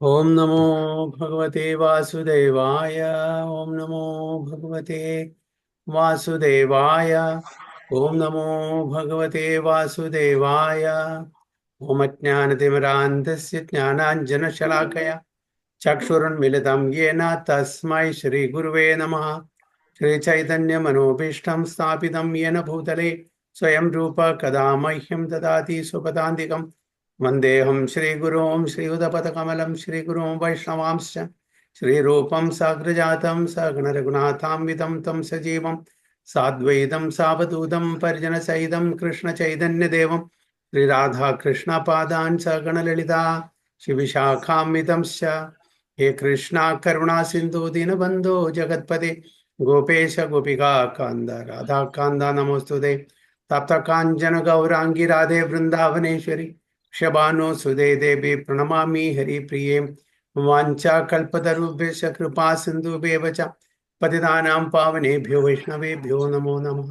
ओम नमो भगवते वासुदेवाय। ओम नमो भगवते वासुदेवाय। ओम नमो भगवते वासुदेवाय। ओम अज्ञानतिमिरान्धस्य ज्ञानाञ्जनशलाकया चक्षुरुन्मिलितं येन तस्मै श्रीगुरुवे नमः। श्रीचैतन्यमनोभीष्टं स्थापितं येन भूतले स्वयं रूप कदा मह्यं ददाति स्वपदान्तिकं वन्देऽहं श्रीगुरों श्रीयुतपदकमलं श्रीगुरों वैष्णवांश्च श्रीरूपं साग्रजातं सगणरघुनाथान्वितं तं सजीवं साद्वैतं सावधूतं परिजनसहितं कृष्णचैतन्यदेवं श्रीराधाकृष्णपादान् सगणललिता शिविशाखान्वितंश्च। हे कृष्णा करुणा सिंधु दीनबंधो जगत्पते गोपेश गोपिका कांद राधा कांद नमोस्तुते। तप्त कांचन गौरांगी राधे वृंदावनेश्वरी क्षबानो सुदे देवी प्रणमामि हरिप्रिये। वाञ्छा कल्पतरुभ्यश्च कृपा सिन्धुभ्येव च पतितानां पावनेभ्यो वैष्णवेभ्यो नमो नमः।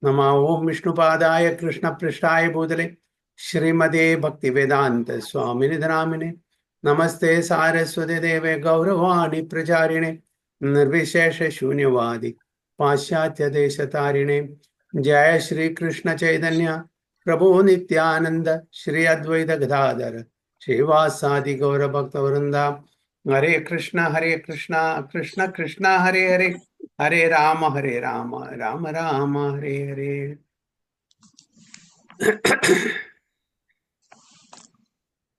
नमः ओं विष्णुपादाय कृष्णपृष्ठाय भूतले श्रीमते भक्तिवेदांत स्वामिनि नामिने नमस्ते सारस्वती देवे गौरवाणी प्रचारिणे निर्विशेष शून्यवादी पाश्चात्य देश तारिणे। जय श्री कृष्ण चैतन्य प्रभु नित्यानंद श्री अद्वैत गदाधर श्रीवासादि गौर भक्त वृंदा। हरे कृष्णा कृष्ण कृष्णा हरे हरे हरे राम राम राम हरे हरे।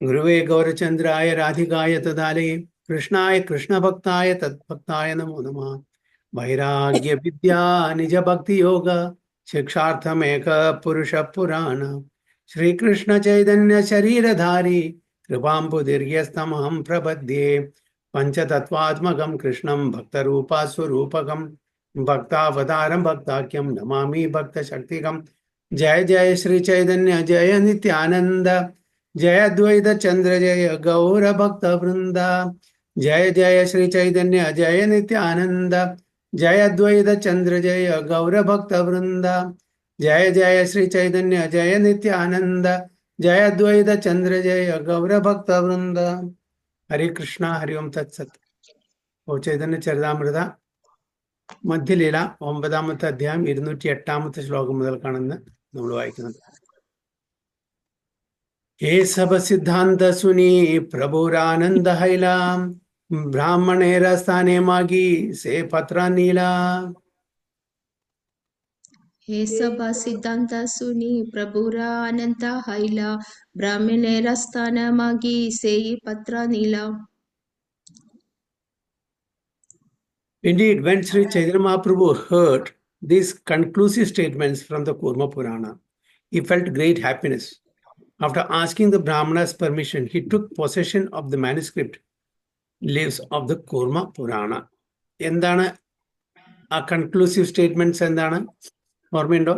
गुरुवे गौरचंद्राय राधिकाय तदालये कृष्णाय कृष्णभक्ताय तद्भक्ताय नमो नमः। वैराग्य विद्या निज भक्ति योग शिक्षार्थमेक पुरुष पुराण श्रीकृष्ण चैतन्य शरीरधारी कृपाम्बुदीर्घस्तमहं प्रपद्ये। पंचतत्वात्मकं कृष्णं भक्तरूपा स्वरूपकं भक्तावतारं भक्ताख्यं नमामि भक्तशक्तिकं। जय जय श्री चैतन्य जय नित्यानंद जय अद्वैत चंद्र जय गौर भक्त वृंदा। जय जय श्री चैतन्य जय नित्यानंद जय अद्वैत चंद्र जय गौर भक्त वृंदा। जय जय श्री चैतन्य जय नित्यानंद जय अद्वैत चंद्र जय गौर भक्त वृंदा। हरे कृष्णा हरि ओम तत्सत। ഓ ചൈതന്യ ചരിതാമൃത മധ്യലീല 9-ാമത്തെ അധ്യായം 208-ാമത്തെ ശ്ലോകം മുതൽക്കാണെന്ന് നമ്മൾ വായിക്കുന്നത്. हे सब सिद्धांत सुनी प्रभुरानंद हैला ब्राह्मणे रस्ताने मागी से पत्रा नीला। हे सभा सिद्धांत सुनी प्रभुरा अनंत हैला ब्राह्मणे रस्तान मागी सेई पत्र नीला. Indeed, when Sri Chaitanya Mahaprabhu heard these conclusive statements from the Kurma Purana, he felt great happiness. After asking the Brahmanas permission, he took possession of the manuscript leaves of the Kurma Purana. എന്താണ് ആ conclusive statements? എന്താണ് ഓർമ്മയുണ്ടോ?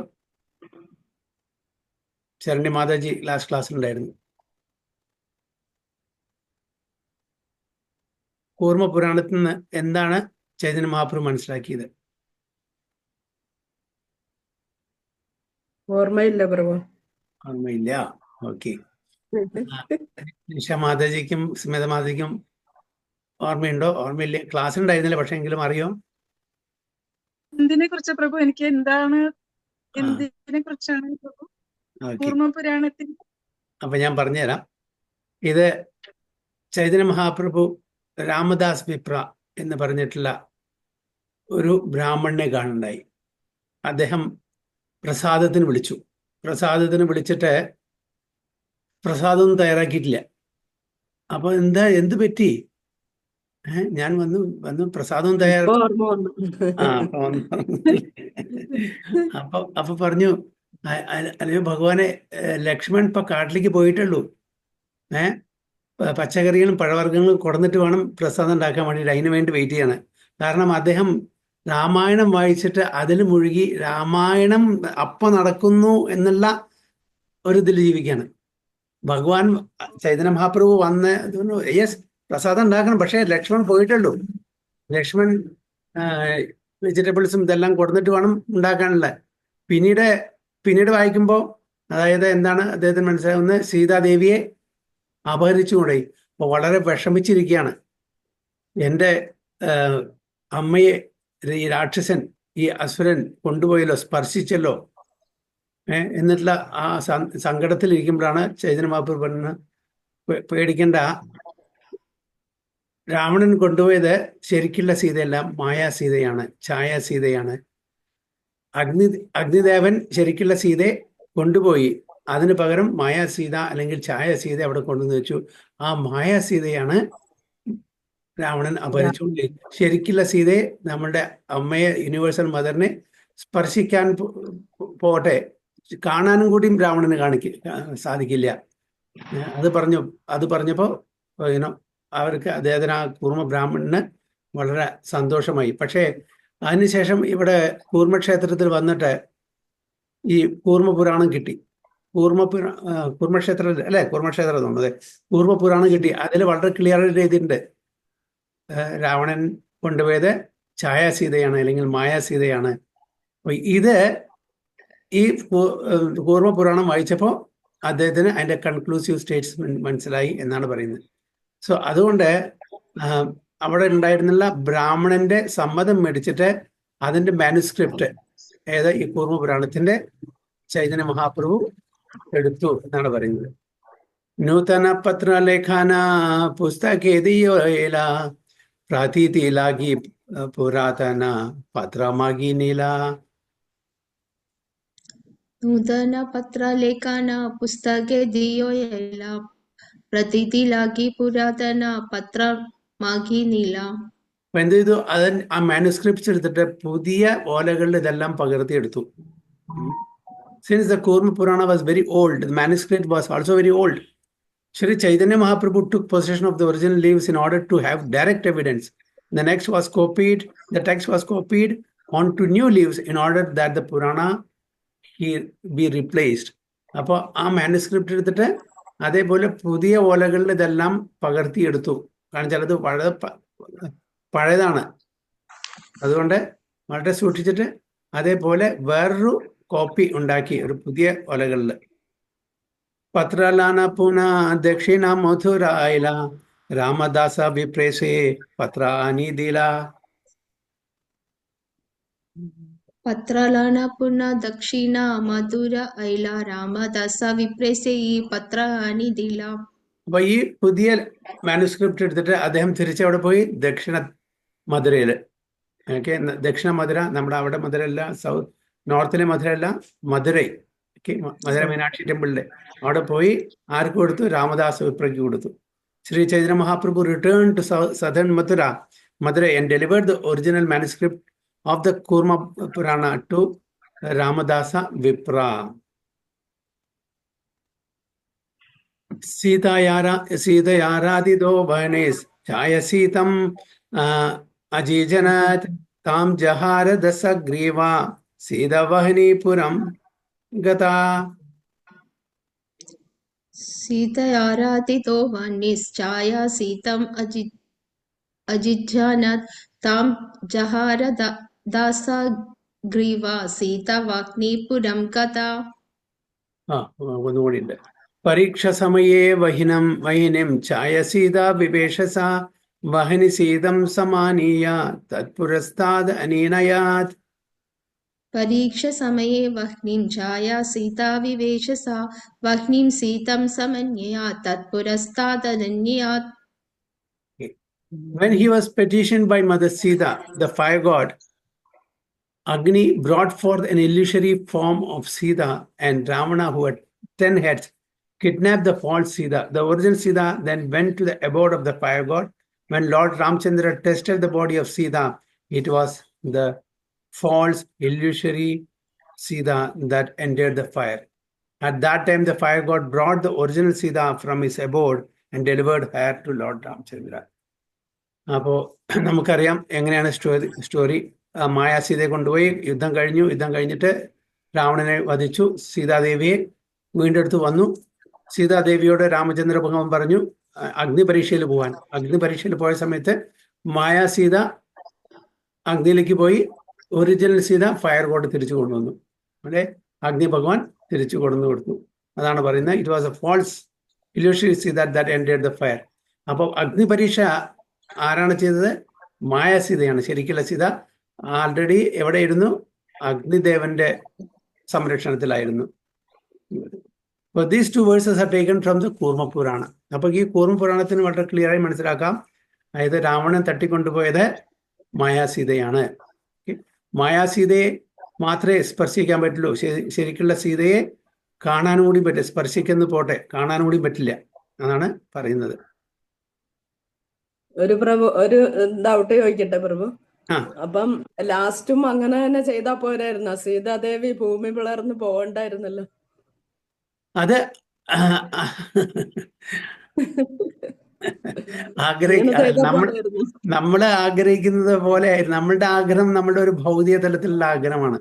Saranya Mataji last ക്ലാസ്സിലുണ്ടായിരുന്നു. കൂർമ്മ പുരാണത്തിൽ നിന്ന് എന്താണ് ചൈതന്യ മഹാപ്രഭു മനസ്സിലാക്കിയത്? ഓർമ്മയില്ല പ്രഭു. ഓർമ്മയില്ല. ഓക്കെ. നിഷ മാതാജിക്കും സ്മിത മാതാജിക്കും ഓർമ്മയുണ്ടോ? ഓർമ്മയില്ലേ? ക്ലാസ് ഉണ്ടായിരുന്നില്ല, പക്ഷെ എങ്കിലും അറിയോ? എന്തിനെ കുറിച്ച് പ്രഭു? എനിക്ക് എന്തിനെ കുറിച്ചാണ് പ്രഭു? കൂർമ്മ പുരാണത്തിൽ. അപ്പൊ ഞാൻ പറഞ്ഞുതരാം. ഇത് ചൈതന്യ മഹാപ്രഭു രാമദാസ് വിപ്ര എന്ന് പറഞ്ഞിട്ടുള്ള ഒരു ബ്രാഹ്മണനെ കാണുണ്ടായി. അദ്ദേഹം പ്രസാദത്തിന് വിളിച്ചിട്ട് പ്രസാദമൊന്നും തയ്യാറാക്കിയിട്ടില്ല. അപ്പൊ എന്ത് പറ്റി? ഞാൻ വന്നു പ്രസാദവും അപ്പൊ പറഞ്ഞു, അല്ലയോ ഭഗവാനെ, ലക്ഷ്മൺ ഇപ്പൊ കാട്ടിലേക്ക് പോയിട്ടുള്ളൂ. പച്ചക്കറികളും പഴവർഗ്ഗങ്ങളും കൊടുന്നിട്ട് വേണം പ്രസാദം ഉണ്ടാക്കാൻ വേണ്ടിയിട്ട്. അതിന് വേണ്ടി വെയിറ്റ് ചെയ്യാണ്. കാരണം അദ്ദേഹം രാമായണം വായിച്ചിട്ട് അതിൽ മുഴുകി രാമായണം അപ്പം നടക്കുന്നു എന്നുള്ള ഒരു ഇതിൽ ജീവിക്കുകയാണ്. ഭഗവാൻ ചൈതന്യ മഹാപ്രഭു വന്ന് യെസ് പ്രസാദം ഉണ്ടാക്കണം, പക്ഷേ ലക്ഷ്മൺ പോയിട്ടുള്ളൂ. ലക്ഷ്മൺ വെജിറ്റബിൾസും ഇതെല്ലാം കൊടുത്തിട്ട് വേണം ഉണ്ടാക്കാനുള്ള. പിന്നീട് വായിക്കുമ്പോൾ അതായത് എന്താണ് അദ്ദേഹത്തിന് മനസ്സിലാവുന്നത്? സീതാദേവിയെ അപഹരിച്ചുകൊണ്ടേ അപ്പോൾ വളരെ വിഷമിച്ചിരിക്കുകയാണ്. എൻ്റെ അമ്മയെ ഈ രാക്ഷസൻ, ഈ അസുരൻ കൊണ്ടുപോയല്ലോ, സ്പർശിച്ചല്ലോ എന്നിട്ടുള്ള ആ സങ്കടത്തിലിരിക്കുമ്പോഴാണ് ചൈതന്യ മഹാപ്രഭു പറഞ്ഞ പേടിക്കേണ്ട, രാവണൻ കൊണ്ടുപോയത് ശരിക്കുള്ള സീതയല്ല, മായാ സീതയാണ്, ഛായാ സീതയാണ്. അഗ്നിദേവൻ ശരിക്കുള്ള സീതയെ കൊണ്ടുപോയി, അതിന് പകരം മായാ സീത അല്ലെങ്കിൽ ഛായ സീത അവിടെ കൊണ്ടുവന്ന് വെച്ചു. ആ മായാ സീതയാണ് രാവണൻ അപഹരിച്ചുകൊണ്ട്. ശരിക്കുള്ള സീതയെ, നമ്മളുടെ അമ്മയെ, യൂണിവേഴ്സൽ മദറിനെ സ്പർശിക്കാൻ പോട്ടെ, കാണാനും കൂടിയും രാവണന് സാധിക്കില്ല. അത് പറഞ്ഞപ്പോൾ അവർക്ക് അദ്ദേഹത്തിന്, ആ കൂർമ്മ ബ്രാഹ്മണന് വളരെ സന്തോഷമായി. പക്ഷേ അതിനുശേഷം ഇവിടെ കൂർമ്മക്ഷേത്രത്തിൽ വന്നിട്ട് ഈ കൂർമ്മപുരാണം കിട്ടി. കൂർമ്മക്ഷേത്രം അല്ലേ, കൂർമ്മക്ഷേത്രം തോന്നുന്നത്, കൂർമ്മപുരാണം കിട്ടി. അതിൽ വളരെ ക്ലിയർ ചെയ്തിട്ടുണ്ട്, രാവണൻ കൊണ്ടുപോയത് ഛായാസീതയാണ് അല്ലെങ്കിൽ മായാസീതയാണ്. ഇത് ഈ കൂർമ്മപുരാണം വായിച്ചപ്പോൾ അദ്ദേഹത്തിന് അതിൻ്റെ കൺക്ലൂസീവ് സ്റ്റേറ്റ്മെന്റ് മനസ്സിലായി എന്നാണ് പറയുന്നത്. സോ അതുകൊണ്ട് അവിടെ ഉണ്ടായിരുന്നുള്ള ബ്രാഹ്മണന്റെ സമ്മതം മേടിച്ചിട്ട് അതിന്റെ മാനുസ്ക്രിപ്റ്റ് ഈ കൂർമ്മപുരാണത്തിന്റെ ചൈതന്യ മഹാപ്രഭു എടുത്തു എന്നാണ് പറയുന്നത്. നൂതന പത്രലേഖന പുസ്തകേദിയോല പ്രാതീതി ലാഗി പുരാതന പത്രമാಗಿ ನೀಲ. ನೂತನ ಪತ್ರಲೇಖನ ಪುಸ್ತಕೆ ದಿಯೋಯಲ പ്രതീതി ലാഗി പുരാതന പത്രമാകി നീല. എന്ത് ചെയ്തു? ആ മാനുസ്ക്രിപ്റ്റ്സ് എടുത്തിട്ട് പുതിയ ഓലകളിൽ ഇതെല്ലാം പകർത്തിയെടുത്തു. Since the Kurma Purana was very old, the manuscript was also very old. Shri Chaitanya Mahaprabhu took possession of the original leaves in order to have direct evidence. The text was copied onto new leaves in order that the Purana be replaced. അപ്പോൾ ആ manuscript എടുത്തിട്ട് അതേപോലെ പുതിയ ഓലകളിൽ ഇതെല്ലാം പകർത്തിയെടുത്തു. കാരണം ചിലത് വളരെ പഴയതാണ്, അതുകൊണ്ട് വളരെ സൂക്ഷിച്ചിട്ട് അതേപോലെ വേറൊരു കോപ്പി ഉണ്ടാക്കി ഒരു പുതിയ ഓലകളിൽ. പത്രലാന പുന ദക്ഷിണ മധുരായില രാമദാസ വിപ്രേസേ പത്രാനി ദില. പത്രലാന പുന ദക്ഷിണ മധുര ഐല രാമദാസ വിപ്രേസേ പത്രാനി ദില. അപ്പൊ ഈ പുതിയ മാനുസ്ക്രിപ്റ്റ് എടുത്തിട്ട് അദ്ദേഹം തിരിച്ചവിടെ പോയി ദക്ഷിണ മധുരയില്, ദക്ഷിണ മധുര, നമ്മുടെ അവിടെ മധുരല്ല, നോർത്തിലെ മധുരല്ല, മധുരൈ, മധുര മീനാക്ഷി ടെമ്പിളിലെ അവിടെ പോയി ആർക്ക് കൊടുത്തു? രാമദാസ് വിപ്രയ്ക്ക് കൊടുത്തു. Shri Chaitanya Mahaprabhu return to southern Madurai and delivered the original manuscript of the Kurma Purana to Ramadasa Vipra. Sitayaradido Vanes Chaya Sitam Ajijanat Tam Jahara Dasagriva Sida Vahini Puram Gata. സീതയാരാധിതോ വന്യശ്ചായ സീതം അജിജ്ഞാനാത് താം ജഹാര ദാസഗ്രീവ സീത വാഗ്നിപുരം ഗത. ഒന്നുകൂടി ഉണ്ട്. പരീക്ഷ സമയേ വഹിനിം ഛായ സീത വിവേശസ വഹനി സീതം സമാനീയ തത്പുരസ്താദ് അനീനയാത്. പരീക്ഷ സമയേ വഹ്നിം ഛായ Sita വിവേശസ വഹ്നിം സീതം സമന്യയാത് തത്പുരസ്താദന്യാത്. When he was petitioned by Mother Sita, the fire god, Agni brought forth an illusory form of Sita, and Ravana, who had 10 heads, kidnapped the false Sita. The original Sita then went to the abode of the fire god. When Lord Ramchandra tested the body of Sita, it was the false illusory Sita that entered the fire. At that time, the fire god brought the original Sita from his abode and delivered her to Lord Ramchandra. അപ്പോൾ നമുക്കറിയാം എങ്ങനെയാണ് story. മായാസീതയെ കൊണ്ടുപോയി യുദ്ധം കഴിഞ്ഞിട്ട് രാവണനെ വധിച്ചു. സീതാദേവിയെ വീണ്ടെടുത്ത് വന്നു. സീതാദേവിയോട് രാമചന്ദ്ര ഭഗവാൻ പറഞ്ഞു അഗ്നിപരീക്ഷയിൽ പോകാൻ. അഗ്നിപരീക്ഷയിൽ പോയ സമയത്ത് മായാസീത അഗ്നിയിലേക്ക് പോയി, ഒറിജിനൽ സീത ഫയർ ഗോഡ് തിരിച്ചു കൊണ്ടുവന്നു. അല്ലെ, അഗ്നി ഭഗവാൻ തിരിച്ചു കൊടുത്തു. അതാണ് പറയുന്നത്, it was a false illusory Sita that entered the fire. അപ്പോൾ അഗ്നിപരീക്ഷ ആരാണ് ചെയ്തത്? മായാസീതയാണ്. ശരിക്കുള്ള സീത ആൾറെഡി എവിടെയിരുന്നു? അഗ്നിദേവന്റെ സംരക്ഷണത്തിലായിരുന്നു. അപ്പോൾ these two verses are taken from the Kurma Purana. അപ്പോൾ ഈ കൂർമ്മ പുരാണത്തിന് വളരെ ക്ലിയർ ആയി മനസ്സിലാക്കാം, അതായത് രാവണൻ തട്ടിക്കൊണ്ടുപോയത് മായാസീതയാണ്. മായാസീതയെ മാത്രമേ സ്പർശിക്കാൻ പറ്റുള്ളൂ. ശരിക്കുള്ള സീതയെ കാണാനും കൂടി പറ്റില്ല. സ്പർശിക്കുന്ന പോട്ടെ, കാണാനും കൂടി പറ്റില്ല എന്നാണ് പറയുന്നത്. ഒരു ഡൗട്ട് ചോദിക്കട്ടെ പ്രഭു. ആ. അപ്പം ലാസ്റ്റും അങ്ങനെ തന്നെ ചെയ്താ പോരായിരുന്നോ? സീതാദേവി ഭൂമി പിളർന്ന് പോകണ്ടായിരുന്നല്ലോ. അത് നമ്മള് ആഗ്രഹിക്കുന്നത് പോലെ നമ്മളുടെ ആഗ്രഹം നമ്മളുടെ ഒരു ഭൗതിക തലത്തിലുള്ള ആഗ്രഹമാണ്.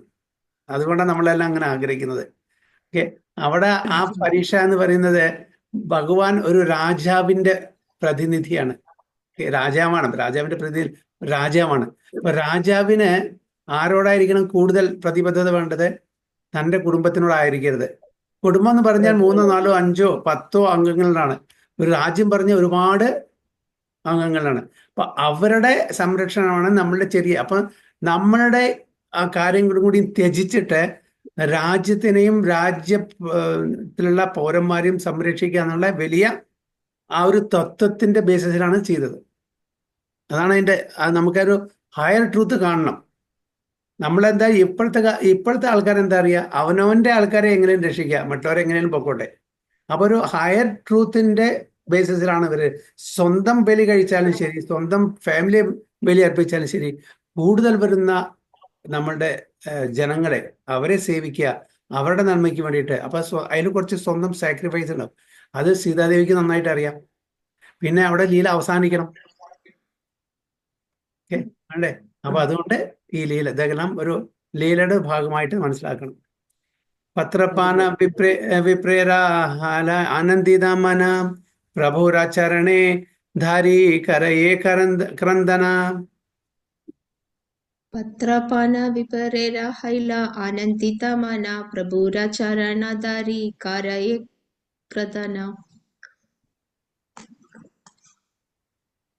അതുകൊണ്ടാണ് നമ്മളെല്ലാം അങ്ങനെ ആഗ്രഹിക്കുന്നത്. ഓക്കെ, അവിടെ ആ പരീക്ഷ എന്ന് പറയുന്നത് ഭഗവാൻ ഒരു രാജാവിന്റെ പ്രതിനിധിയാണ്. രാജാവാണ്, രാജാവിന്റെ പ്രതിനിധി രാജാവാണ്. അപ്പൊ രാജാവിന് ആരോടായിരിക്കണം കൂടുതൽ പ്രതിബദ്ധത വേണ്ടത്? തൻ്റെ കുടുംബത്തിനോടായിരിക്കരുത്. കുടുംബം എന്ന് പറഞ്ഞാൽ 3, 4, 5, 10 അംഗങ്ങളിലാണ്. ഒരു രാജ്യം പറഞ്ഞ ഒരുപാട് അംഗങ്ങളാണ്. അപ്പൊ അവരുടെ സംരക്ഷണമാണ് നമ്മളുടെ അപ്പൊ നമ്മളുടെ ആ കാര്യങ്ങളും കൂടി ത്യജിച്ചിട്ട് രാജ്യത്തിനെയും രാജ്യത്തിലുള്ള പൗരന്മാരെയും സംരക്ഷിക്കുക എന്നുള്ള വലിയ ആ ഒരു തത്വത്തിന്റെ ബേസിസിലാണ് ചെയ്തത്. അതാണ് അതിന്റെ നമുക്കൊരു ഹയർ ട്രൂത്ത് കാണണം. നമ്മളെന്താ ഇപ്പോഴത്തെ ആൾക്കാരെന്താ അറിയുക? അവനവന്റെ ആൾക്കാരെ എങ്ങനെയും രക്ഷിക്കുക, മറ്റവരെ എങ്ങനെയും പൊക്കോട്ടെ. അപ്പൊ ഒരു ഹയർ ട്രൂത്തിന്റെ ബേസിസിലാണ് ഇവര് സ്വന്തം ബലി കഴിച്ചാലും ശരി, സ്വന്തം ഫാമിലി ബലി അർപ്പിച്ചാലും ശരി, കൂടുതൽ വരുന്ന നമ്മളുടെ ജനങ്ങളെ അവരെ സേവിക്കുക, അവരുടെ നന്മയ്ക്ക് വേണ്ടിയിട്ട്. അപ്പൊ അതിൽ കുറച്ച് സ്വന്തം സാക്രിഫൈസ് ഉണ്ടാവും. അത് സീതാദേവിക്ക് നന്നായിട്ട് അറിയാം. പിന്നെ അവിടെ ലീല അവസാനിക്കണം. ഓക്കെ അല്ലേ? അപ്പൊ അതുകൊണ്ട് ഈ ലീല ഇതെല്ലാം ഒരു ലീലയുടെ ഭാഗമായിട്ട് മനസ്സിലാക്കണം. പത്രപാന വിപ്രേര ആനന്ദിതമന പ്രഭുരാചരണേ Dhari കരയേ ക്രന്ദന. പത്രപാന വിപരേര ഹൈല ആനന്ദിതമന പ്രഭുരാചരണധാരി കരയേ ക്രന്ദന.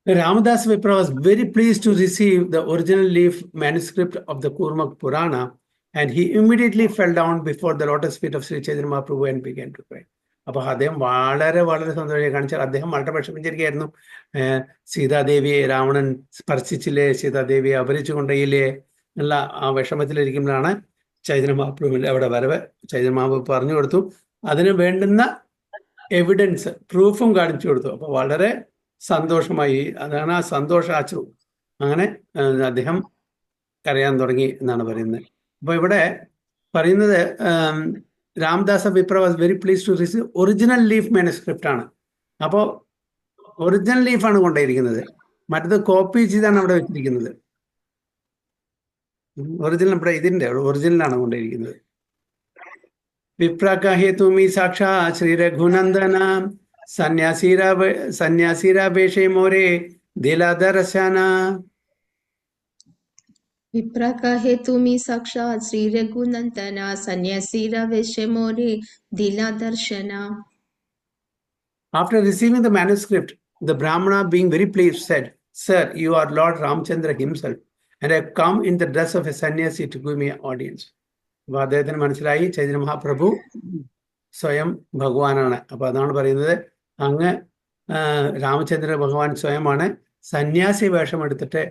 Ramadas Vipra was very pleased to receive the original leaf manuscript of the Kurmak Purana, and he immediately fell down before the lotus feet of Sri Chaitanya Mahaprabhu and began to cry. അപ്പോൾ അദ്ദേഹം വളരെ വളരെ സന്തോഷം കാണിച്ചാൽ അദ്ദേഹം വളരെ വിഷമിച്ചിരിക്കുകയായിരുന്നു. സീതാദേവിയെ രാവണൻ സ്പർശിച്ചില്ലേ, സീതാദേവിയെ അപഹരിച്ചു കൊണ്ടേയില്ലേ എന്നുള്ള ആ വിഷമത്തിലിരിക്കുമ്പോഴാണ് ചൈതന്യ മഹാപ്രഭുവിൻ്റെ അവിടെ വരവ്. ചൈതന്യ മഹാപ്രഭു പറഞ്ഞു കൊടുത്തു, അതിന് വേണ്ടുന്ന എവിഡൻസ് പ്രൂഫും കാണിച്ചു കൊടുത്തു. അപ്പോൾ വളരെ സന്തോഷമായി. അതാണ് ആ സന്തോഷാശ്രു. അങ്ങനെ അദ്ദേഹം കരയാൻ തുടങ്ങി എന്നാണ് പറയുന്നത്. അപ്പൊ ഇവിടെ പറയുന്നത് Ramdasa Vipra was very pleased to receive original leaf manuscript ആണ്. അപ്പോൾ ഒറിജിനൽ ലീഫാണ് കൊണ്ടിരിക്കുന്നത്, മറ്റത് കോപ്പി ചെയ്താണ് അവിടെ വെച്ചിരിക്കുന്നത്. ഒറിജിനൽ ഇവിടെ ഇതിന്റെ ഒറിജിനലാണ് കൊണ്ടിരിക്കുന്നത്. വിപ്ര കഹേ തുമി സാക്ഷാ ശ്രീ രഘുനന്ദന സന്യാസീര വേഷേ മോരെ ദിലാ ദർശന. വിപ്ര കഹേ തുമി സാക്ഷാത് ശ്രീ രഘുനന്ദന സന്യാസീര വേഷേ മോരെ ദിലാ ദർശന. After receiving the manuscript, the Brahmana, being very pleased, said, "Sir, you are Lord Ramchandra himself, and I have come in the dress of a sannyasi to give me an audience." അപ്പോൾ അദ്ദേഹത്തിന് മനസ്സിലായി ചൈതന്യ മഹാപ്രഭു സ്വയം ഭഗവാനാണ്. അപ്പൊ അതാണ് പറയുന്നത്, അങ്ങ് രാമചന്ദ്ര ഭഗവാൻ സ്വയമാണ് സന്യാസി വേഷം എടുത്തിട്ട്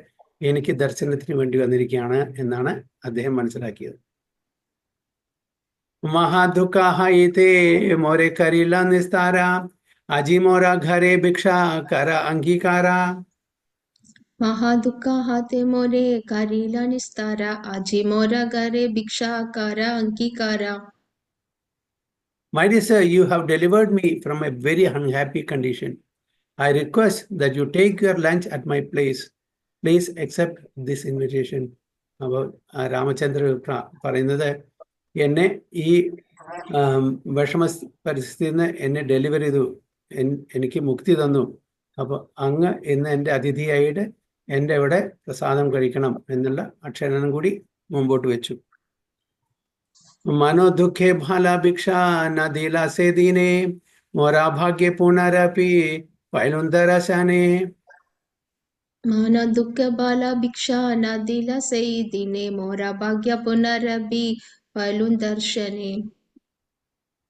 എനിക്ക് ദർശനത്തിന് വേണ്ടി വന്നിരിക്കുകയാണ് എന്നാണ് അദ്ദേഹം മനസ്സിലാക്കിയത്. മഹാദുഃഖാഹൈതേ മോരെ കരില നിസ്താര അജി മോര ഘരെ ഭിക്ഷ കര അംഗീകാര. മഹാദുഃഖാഹത്തെ മോരെ കരില നിസ്താര അജി മോര ഘരെ ഭിക്ഷ കര അംഗീകാര. My dear sir, you have delivered me from a very unhappy condition. I request that you take your lunch at my place. Please accept this invitation. അപ്പോൾ രാമചന്ദ്ര പറയുന്നത്, എന്നെ ഈ വിഷമ പരിസ്ഥിതിയിൽ നിന്ന് എന്നെ ഡെലിവർ ചെയ്തു, എനിക്ക് മുക്തി തന്നു. അപ്പോൾ അങ്ങ് ഇന്ന് എൻ്റെ അതിഥിയായിട്ട് എൻ്റെ ഇവിടെ പ്രസാദം കഴിക്കണം എന്നുള്ള അക്ഷരം കൂടി മുമ്പോട്ട് വെച്ചു. മനോ ദുഃഖേ ഭാല ഭിക്ഷ ന ദില say ദീനെ മോരാ Bhagya പുനരപി Vailundarasane. Mana dukkha bala bhiksha nadila sayidine mora bhagya punarabi pailun darshane.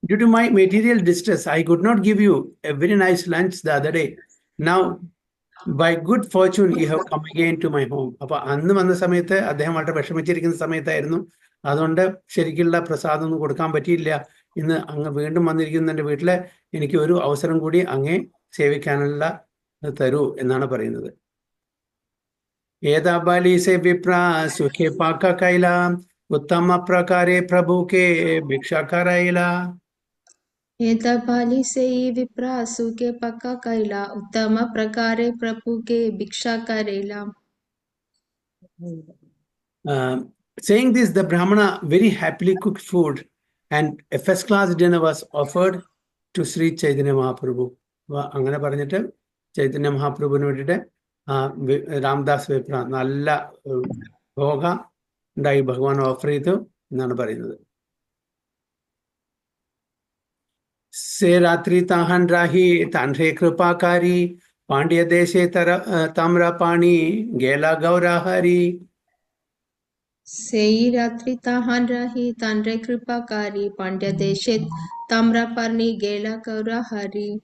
Due to my material distress, I could not give you a very nice lunch the other day. Now, by good fortune, you have come again to my home. അപ്പോൾ അന്ന് വന്ന സമയത്ത് അദ്ദേഹം വളരെ വിഷമിച്ചിരിക്കുന്ന സമയത്തായിരുന്നു. അതുകൊണ്ട് ശരിക്കുള്ള പ്രസാദം ഒന്നും കൊടുക്കാൻ പറ്റിയില്ല. ഇന്ന് അങ്ങ് വീണ്ടും വന്നിരിക്കുന്ന എൻ്റെ വീട്ടിലെ എനിക്ക് ഒരു അവസരം കൂടി അങ്ങേ സേവിക്കാനുള്ള തരൂ എന്നാണ് പറയുന്നത്. ഏതാബാലി സേ വിപ്ര സുഖേ പാക കൈല ഉത്തമ പ്രകാരേ പ്രഭുക്കെ ഭിക്ഷ കരൈല. Etapali sei vipra suke paka kaila uttama prakare prapuke bhiksha karela. Saying this, the Brahmana very happily cooked food and a first class dinner was offered to Sri Chaitanya Mahaprabhu. അങ്ങനെ പറഞ്ഞിട്ട് ചൈതന്യ മഹാപ്രഭുവിന് വേണ്ടിയിട്ട് രാംദാസ് വിപ്ര നല്ല ഭോഗ ഉണ്ടായി ഭഗവാൻ offer ചെയ്തു എന്നാണ് പറയുന്നത്. Say രാത്രി താഹൻ Rahi താൻഹേ കൃപാകാരി പാണ്ഡ്യദേശേ താമ്രപാണി ഗേല ഗൗരഹരി. Sei ratri tahan rahi tanre kripakari pandya deshet tamraparni gela kaura hari.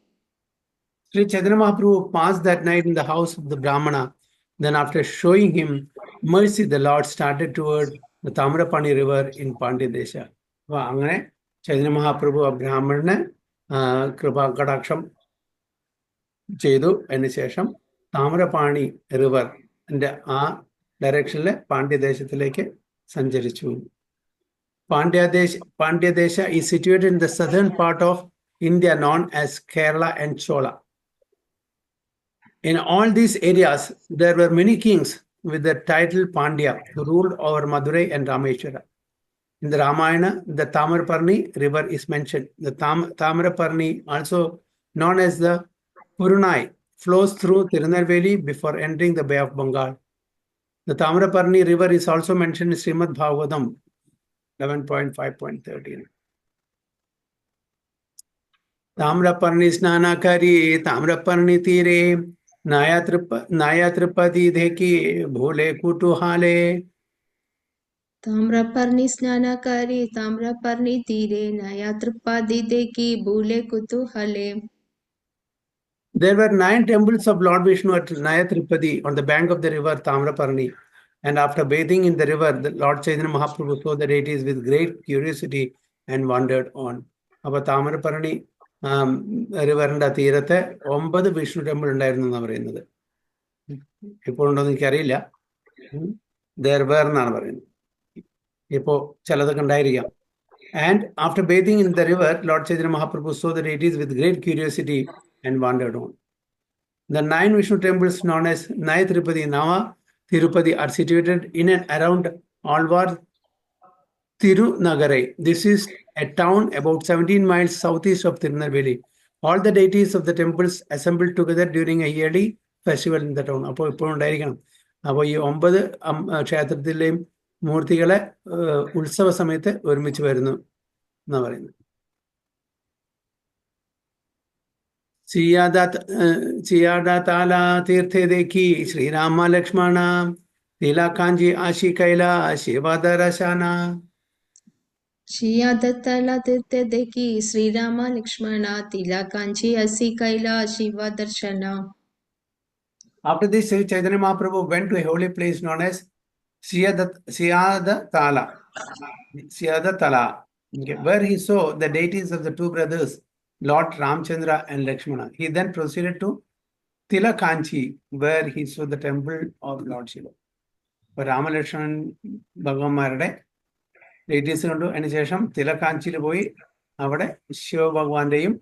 Sri Chaitanya Mahaprabhu passed that night in the house of the Brahmana. Then after showing him mercy, the Lord started toward the Tamrapani river in Pandya-desha. അങ്ങനെ ചൈതന്യ മഹാപ്രഭു ആ ബ്രാഹ്മണന് കൃപാകടാക്ഷം ചെയ്തു. അതിനുശേഷം താമ്രപാണി റിവറിന്റെ ആ ഡയറക്ഷനിൽ പാണ്ഡ്യദേശത്തിലേക്ക് സഞ്ചരിച്ചു. പാണ്ഡ്യദേശ is situated in the southern part of India known as Kerala and Chola. In all these areas, there were many kings with the title Pandya who ruled over Madurai and Rameshwara. In the Ramayana, the Tamraparni river is mentioned. The Tamraparni, also known as the Purunai, flows through Tirunelveli before entering the Bay of Bengal. The Tamraparni river is also mentioned in Srimad Bhagavatam 11.5.13. Tamraparni snanakari, Tamraparni tire, Nayatripadi dheki, bhole kutuhale. Tamraparni snanakari tamraparni tire nayatripadi deki bhule kutuhale. There were 9 temples of Lord Vishnu at Nayatripadi on the bank of the river Tamraparni. And after bathing in the river, the Lord Chaitanya Mahaprabhu saw the deities with great curiosity and wandered on. അപ്പോൾ താമരപ്പരണി റിവറിന്റെ തീരത്തെ 9 Vishnu temple ഉണ്ടായിരുന്നു എന്നാണ് പറയുന്നത്. ഇപ്പോൾ ഉണ്ടോന്ന് എനിക്കറിയില്ല. ദേർവേർ എന്നാണ് പറയുന്നത്. ഇപ്പോൾ ചിലതൊക്കെ ഉണ്ടായിരിക്കാം. And after bathing in the river, Lord Chaitanya Mahaprabhu saw the deities with great curiosity and wandered on. The 9 Vishnu temples known as Nayatripadi, Nava, Tirupati are situated in and around Alvar Tirunagarai. This is a town about 17 miles southeast of Tirunelveli. All the deities of the temples assembled together during a yearly festival in the town. അപ്പോൾ ഇപ്പോൾ ഉണ്ടായിരിക്കണം. അപ്പോൾ ഈ 9 ക്ഷേത്രത്തിലെയും മൂർത്തികളെ ഉത്സവ സമയത്ത് ഒരുമിച്ച് വരുന്നു എന്നാ പറയുന്നത്. ചിയാദ താല തീർത്ഥേ ദേഖി ശ്രീരാമ ലക്ഷ്മണ തിലകാഞ്ചി ആശി കൈല ശിവദർശന. Shiyadattala tirthe deki Sri Rama Lakshmana Tilakanchi Asi Kaila Shiva Darshana. After this, Sri Chaitanya Mahaprabhu went to a holy place known as Siyadatala, okay, where he saw the deities of the 2 brothers, Lord Ramchandra and Lakshmana. He then proceeded to Tilakanchi, where he saw the temple of Lord Shiva. Rama Lakshman Bhagavanmarude deities കണ്ടു. അതിനുശേഷം തിലകാഞ്ചിയിൽ പോയി അവിടെ ശിവഭഗവാന്റെയും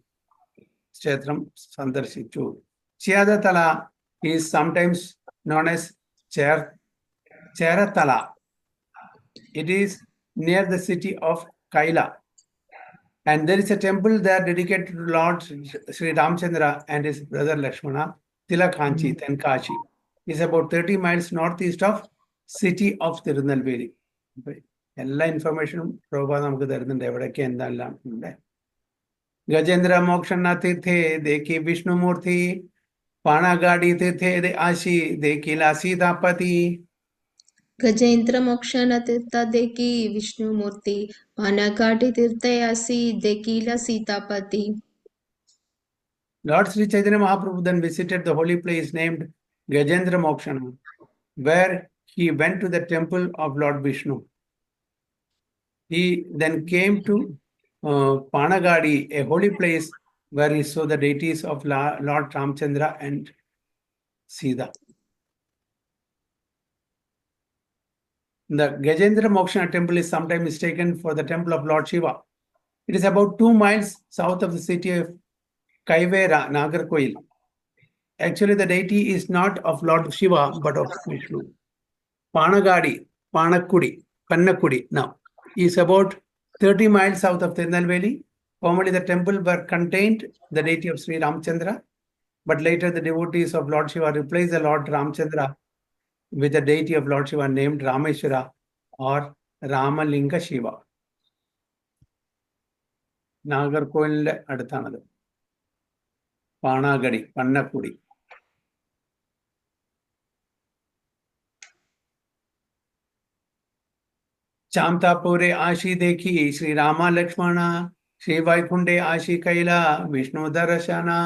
ക്ഷേത്രം സന്ദർശിച്ചു. ചിയാദത്തല is sometimes known as Cheratala. It is near the city of Kaila. And there is a temple there dedicated to Lord Sri Ramchandra and his brother Lakshmana, Tilakanchi, Tenkashi. It is about 30 miles northeast of city of Tirunelveli. എല്ലാ ഇൻഫർമേഷനും പ്രഭുപാദ് നമുക്ക് തരുന്നുണ്ട്, എവിടെയൊക്കെ എന്തെല്ലാം ഉണ്ട്. Gajendra മോക്ഷണ തീർത്ഥേ ദേഖി Vishnumurthy Panagadi Tirthe Ashi Dekila Sitapati. Gajendra ಮೋಕ್ಷಣ Tirtha ದೇಕಿ Vishnumurthy ಪಾನಕಾಟಿ ತೀರ್ಥಯಾಸಿ ದೇಕಿಲ Sitapati. Lord Sri Chaitanya Mahaprabhu then visited the holy place named Gajendra Mokshana, where he went to the temple of Lord Vishnu. He then came to Panagadi, a holy place where he saw the deities of Lord Ramchandra and Sita. The Gajendra Mokshana temple is sometimes mistaken for the temple of Lord Shiva. It is about 2 miles south of the city of Kaivera, Nagarkoil. Actually, the deity is not of Lord Shiva, but of Vishnu. Panagadi, Pannakudi now is about 30 miles south of Tirunelveli. Formerly, the temple were contained the deity of Sri Ramchandra, but later the devotees of Lord Shiva replaced the Lord Ramchandra with the deity of Lord Shiva named Rameshwara or Ramalinga Shiva. Nagarkoil അടുത്താണത്. Panagadi, Pannakudi. Chamtapure Ashi Dekhi, Sri Rama Lakshmana, Sri Vaikunde Ashi Kaila, Vishnu Darashana.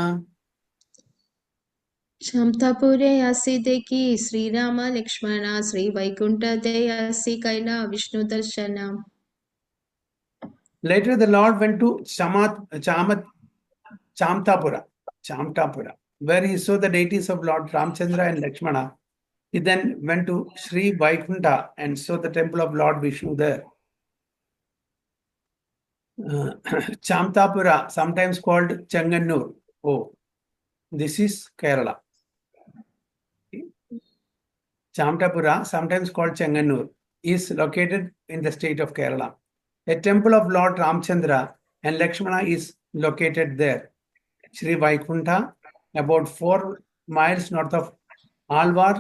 ಶಾಂತಾಪುರೆ ಆಸಿ ದೇಕಿ Shriram Lakshmana Shri Vaikuntha ದೇಯಾಸಿ ಕೈಲ ವಿಷ್ಣು ದರ್ಶನ. Later, the Lord went to Chamtapura, where he saw the deities of Lord Ramchandra and Lakshmana. He then went to Sri Vaikunta and saw the temple of Lord Vishnu there. Chamtapura, sometimes called Chengannur. Oh, this is Kerala. Chamtapura, sometimes called Chengannur, is located in the state of Kerala. A temple of Lord Ramchandra and Lakshmana is located there. Sri Vaikunta, about 4 miles north of Alvar,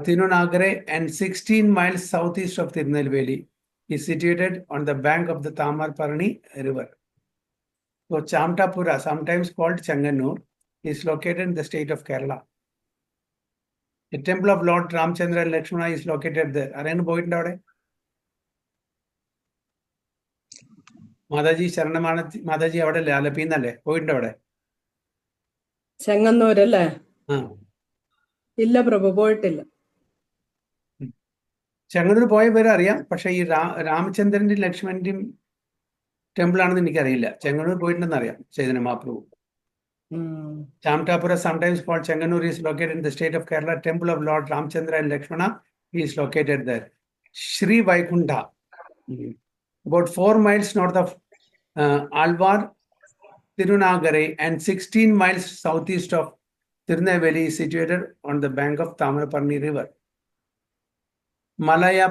Tirunagare, and 16 miles southeast of Tirunelveli, is situated on the bank of the Tamarparni river. So Chamtapura, sometimes called Chengannur, is located in the state of Kerala. The temple of Lord Ramchandra and Lakshmana is located there. Arenu പോയിട്ടുണ്ട് അവിടെ? മാതാജി ശരണമാണ്. മാതാജി അവിടെ അല്ലേ? ആലപ്പിന്നല്ലേ? പോയിട്ടുണ്ട് അവിടെ? ചെങ്ങന്നൂരല്ലേ? ആ, ഇല്ല പ്രഭു, പോയിട്ടില്ല. ചെങ്ങന്നൂർ പോയ പേര് അറിയാം, പക്ഷെ ഈ രാമചന്ദ്രന്റെയും ലക്ഷ്മണന്റെയും ടെമ്പിൾ ആണെന്ന് എനിക്കറിയില്ല. ചെങ്ങന്നൂർ പോയിട്ടുണ്ടെന്ന് അറിയാം Chaitanya Mahaprabhu. Chamtapura, sometimes called Chengannur, is located in the state of Kerala. Temple of Lord Ramchandra and Lakshmana is located there. Sri Vaikunta, about 4 miles north of Alvar, Tirunagare, and 16 miles southeast of Tirunelveli, is situated on the bank of Tamarparni river. Malaya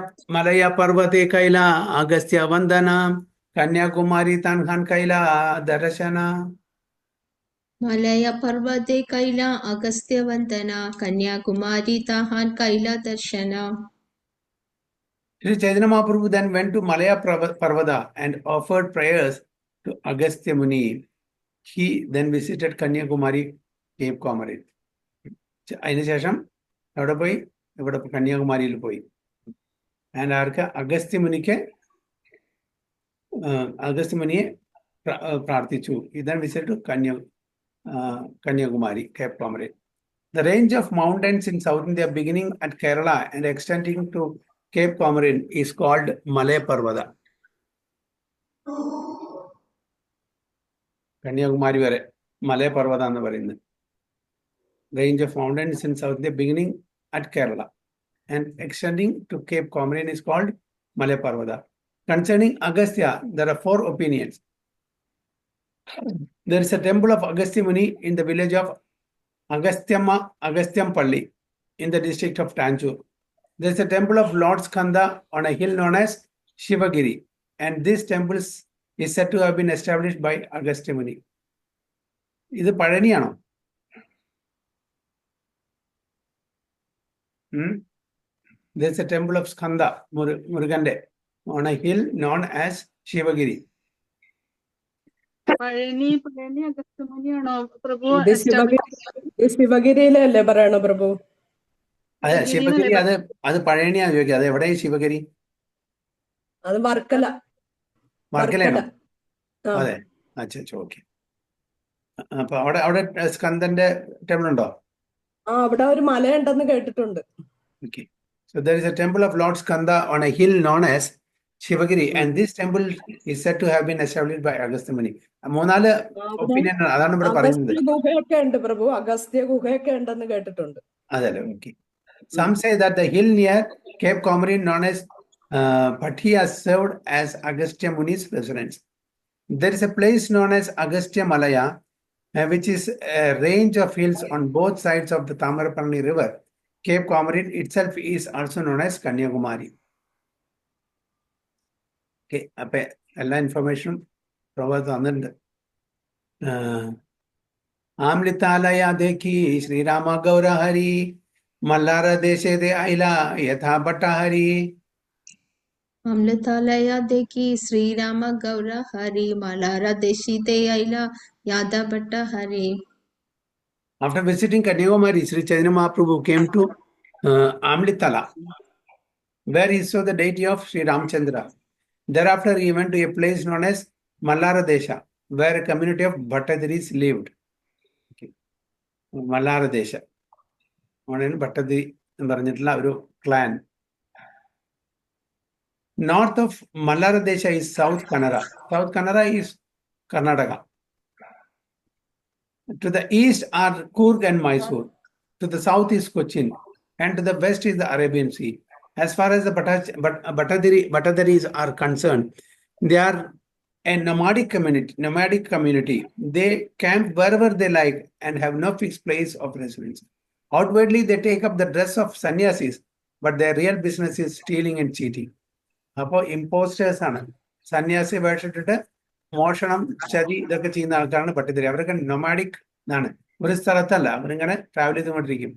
Parvate Kaila, Agastya Vandana, Kanyakumari Tanhan Kaila, Darashana. ಮಲಯ ಪರ್ವತೆ ಕೈಲ ಅಗಸ್ತ್ಯ ವಂದನ ಕನ್ಯಾಕುಮಾರಿ ತಾಹಾನ್ ಕೈಲ ದರ್ಶನ. Sri Chaitanya Mahaprabhu then went to Malaya Parvata and offered prayers to Agastya Muni. He then visited Kanyakumari, Cape Comorin. അതിനുശേഷം അവിടെ പോയി, ഇവിടെ കന്യാകുമാരിയിൽ പോയി. And arc? Agastya മുനിയെ പ്രാർത്ഥിച്ചു. Then visited to Kanyakumari, Cape Comorin. The range of mountains in South India beginning at Kerala and extending to Cape Comorin is called Malaya Parvata. Kanyakumari vare Malaya Parvata ennu parayunnu. Range of mountains in South India beginning at Kerala and extending to Cape Comorin is called Malaya Parvata. Concerning Agastya, there are 4 opinions. There is a temple of Agastya Muni in the village of Agastyampalli in the district of Tanjore. There is a temple of Lord Skanda on a hill known as Shivagiri, and this temple is said to have been established by Agastya Muni. Is it Padaniano? There is a temple of Skanda, Murugande, on a hill known as Shivagiri. Palani അഗസ്ത്യമുനിയാണോ പ്രഭു? ഈ ശിവഗിരിയിലല്ലേ പറയണ പ്രഭു? അതെ, ശിവഗിരിന്നല്ലേ ശിവഗിരി അത് പഴയണിയാ ചോദിക്കുക. അത് എവിടെയും ശിവഗിരി? അത് വർക്കല. വർക്കലയാണോ? ആ അതെ, അച്ഛാ, ഓക്കെ. അപ്പൊ അവിടെ സ്കന്ദന്റെ ടെമ്പിൾ ഉണ്ടോ? ആ അവിടെ ഒരു മലയുണ്ടെന്ന് കേട്ടിട്ടുണ്ട്. Okay. So there is a temple of Lord Skanda on a hill known as Shivagiri, and this temple is said to have been established by Agastya Muni. മൂന്നാല് ഒപ്പീനിയൻ അതാണ് ഇവിടെ പറയുന്നത്. അഗസ്ത്യ ഗുഹയൊക്കെ ഉണ്ട് പ്രഭു, അഗസ്ത്യ ഗുഹയൊക്കെ ഉണ്ടെന്ന് കേട്ടിട്ടുണ്ട്. അതല്ലേ, okay. Some say that the hill near Cape Comorin known as Pathia served as Agastya Muni's residence. There is a place known as Agastya Malaya, which is a range of hills on both sides of the Tamarapalli River. Cape Comorin itself is also known as Kanyakumari. Okay, അപ്പൊ എല്ലാ ഇൻഫർമേഷനും പ്രഭാത് തന്നിട്ടുണ്ട്. ആംലിത്താലയ ദേഖി ശ്രീരാമ ഗൗരഹരി മല്ലാര ദേശേ ഐല യഥാ ഭട്ടഹരി. ಅಮೃತಾಲಯ ದೇಕಿ ಶ್ರೀರಾಮ ಗೌರ ಹರಿ ಮಲಾರ ದೇಶಿತೆ ಐಲ ಯಾದ ಭಟ್ಟ ಹರಿ. After visiting Kanyakumari, Sri Chaitanya Mahaprabhu came to Amlitala, where he saw the deity of Sri Ramchandra. Thereafter, he went to a place known as Mallara Desha, where a community of Bhattadiris lived. Okay. Mallara Desha. Bhattadiri എന്ന് പറഞ്ഞിട്ടുള്ള ഒരു clan. North of Mallara Desha is South Kannada. South Kannada is Karnataka. To the east are Coorg and Mysore. To the south is Cochin. And to the west is the Arabian Sea. As far as the Bhattadiris are concerned, they are a nomadic community. They camp wherever they like and have no fixed place of residence. Outwardly, they take up the dress of sannyasis, but their real business is stealing and cheating. അപ്പോൾ impostors ആണ്. സന്യാസി വേഷിട്ടിട്ട് മോഷണം, ചതി ഇതൊക്കെ ചെയ്യുന്ന ആൾക്കാരാണ് പട്ടിതിരി. അവരൊക്കെ nomadic ആണ്, ഒരു സ്ഥലത്തല്ല, അവരിങ്ങനെ ട്രാവൽ ചെയ്തുകൊണ്ടിരിക്കും.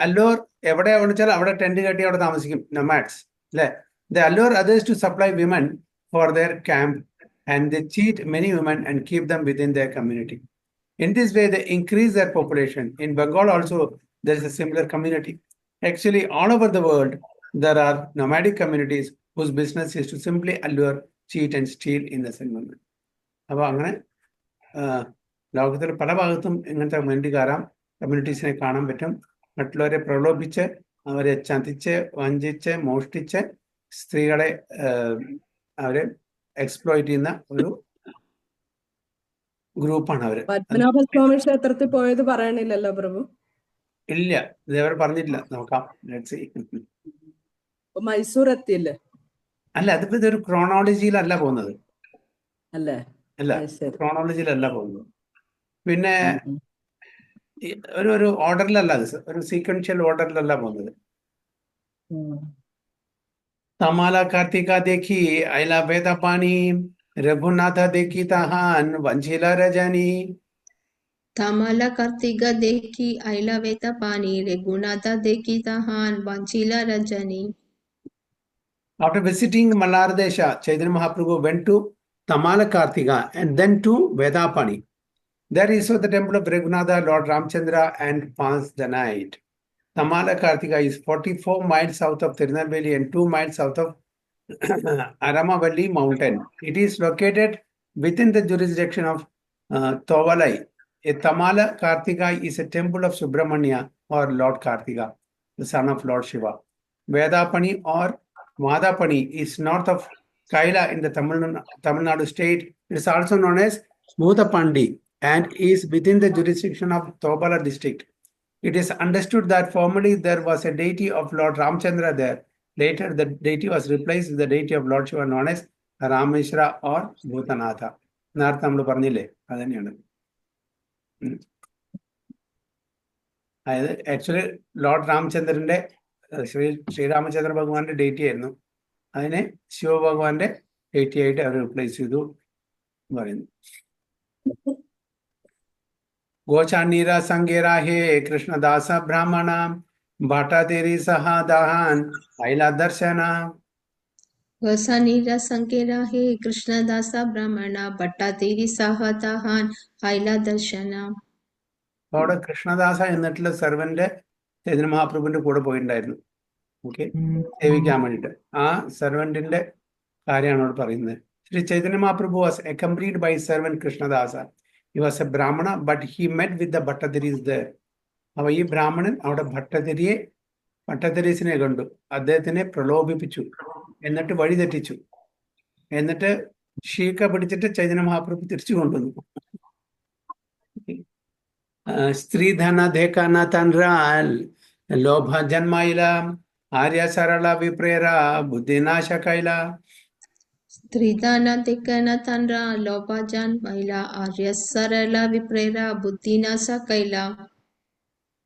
അല്ലോർ എവിടെയാണെന്ന് വെച്ചാൽ അവിടെ ടെന്റ് കെട്ടി അവിടെ താമസിക്കും, നൊമാഡ്സ് അല്ലെ. Allow others to supply women for their camp and they cheat many women and keep them within their community. In this way, they increase their population. In Bengal also, there is a similar community. Actually, all over the world, there are nomadic communities whose business is to simply allure, cheat and steal in the same moment. അപ്പോൾ അങ്ങനെ ലോകത്തിൽ പല ഭാഗത്തും ഇങ്ങനത്തെ കമ്മ്യൂണിറ്റീസിനെ കാണാൻ പറ്റും. മറ്റുള്ളവരെ പ്രലോഭിച്ച്, അവരെ ചതിച്ച്, വഞ്ചിച്ച്, മോഷ്ടിച്ച് സ്ത്രീകളെ അവരെ എക്സ്പ്ലോയിറ്റ് ചെയ്യുന്ന ഒരു ഗ്രൂപ്പാണ് അവര്. പത്മനാഭസ്വാമി ക്ഷേത്രത്തിൽ പോയത് പറയണില്ലല്ലോ പ്രഭു? ഇല്ല, ഇതേവർ പറഞ്ഞിട്ടില്ല. നോക്കാം. മൈസൂർ എത്തിയില്ലേ? അല്ല, അതിപ്പോ ഇതൊരു ക്രോണോളജിയിലല്ല പോകുന്നത്. അല്ല, ക്രോണോളജിയിലല്ല പോകുന്നത്. പിന്നെ ഒരു ഓർഡറിലല്ല, ഒരു സീക്വൻഷ്യൽ ഓർഡറിലല്ല പോകുന്നത്. തമാല കാർത്തിക ദേഖി ഐല വേദ പാണി രഘുനാഥ ദേഖി തഹാൻ വഞ്ചില രജനി. ತಮಲ ಕಾರ್ತಿಗ ದೇಕಿ ಐಲವೇತ ಪಾನಿ ರೆಗುನಾಥ ದೇಕಿ Tahan ವಂಚಿಲ Rajani. After visiting Mallardesha, Chaitanya Mahaprabhu went to Tamala Kartika and then to Vedapani. There he saw the temple of Raghunatha, Lord Ramchandra, and passed the night. Tamala Kartika is 44 miles south of Tirunelveli and 2 miles south of Aramavalli mountain. It is located within the jurisdiction of Thovalai. A Tamala Kartika is a temple of Subramanya or Lord Kartika, the son of Lord Shiva. Vedapani or Madapani is north of Kaila in the Tamil Nadu state. It is also known as Bhutapandi and is within the jurisdiction of Thovala district. It is understood that formerly there was a deity of Lord Ramchandra there. Later, the deity was replaced with the deity of Lord Shiva known as Rameshwara or Bhutanatha. നേരത്തെ നമ്മൾ പറഞ്ഞില്ലേ, അത് തന്നെയാണ്. അതായത് actually Lord രാമചന്ദ്രന്റെ Sri Ramachandra ഭഗവാന്റെ deity ആയിരുന്നു. അതിനെ ശിവഭഗവാന്റെ deity ആയിട്ട് അവർ റിപ്ലേസ് ചെയ്തു എന്ന് പറയുന്നു. ഗോചാനീര സങ്കേരാ ഹേ കൃഷ്ണദാസ ബ്രാഹ്മണ ഭാട്ടാതേരി സഹാദാൻ ഐല ദർശന. ವಸನೀರ ಸಂಕೇರ ಹೇ ಕೃಷ್ಣದಾಸ ಬ್ರಹ್ಮಣ ಭಟ್ಟಾತಿರಿ ಸಹತಹಾನ್ ಐಲ ದರ್ಶನ. അപ്പൊ അവിടെ കൃഷ്ണദാസ എന്നിട്ടുള്ള സെർവന്റ് ചൈതന്യ മഹാപ്രഭുവിന്റെ കൂടെ പോയിട്ടുണ്ടായിരുന്നു. ഓക്കെ, സേവിക്കാൻ വേണ്ടിയിട്ട്. ആ സെർവന്റിന്റെ കാര്യമാണ് അവിടെ പറയുന്നത്. Shri Chaitanya Mahaprabhu was accompanied by servant Krishnadasa. He was a Brahmana, but he met with the Bhattadiris there. അപ്പൊ ഈ ബ്രാഹ്മണൻ അവിടെ ഭട്ടതിരീസിനെ കണ്ടു, അദ്ദേഹത്തിനെ പ്രലോഭിപ്പിച്ചു, എന്നിട്ട് വഴിതെറ്റിച്ചു, എന്നിട്ട് ഷീക്ക പിടിച്ചിട്ട് ചൈതന്യ മഹാപ്രഭു തിരിച്ചു കൊണ്ടുവന്നു. സ്ത്രീധന ധേക്കാന തൻറാൽ ലോഭ ജന്മായില ആര്യ സരള വിപ്രേര ബുദ്ധിനാശ കൈല. സ്ത്രീദാന തെക്കന തൻര ലോപാജാൻ മൈല ആര്യ സരള വിപ്രേര ബുദ്ധിനാശ കൈല.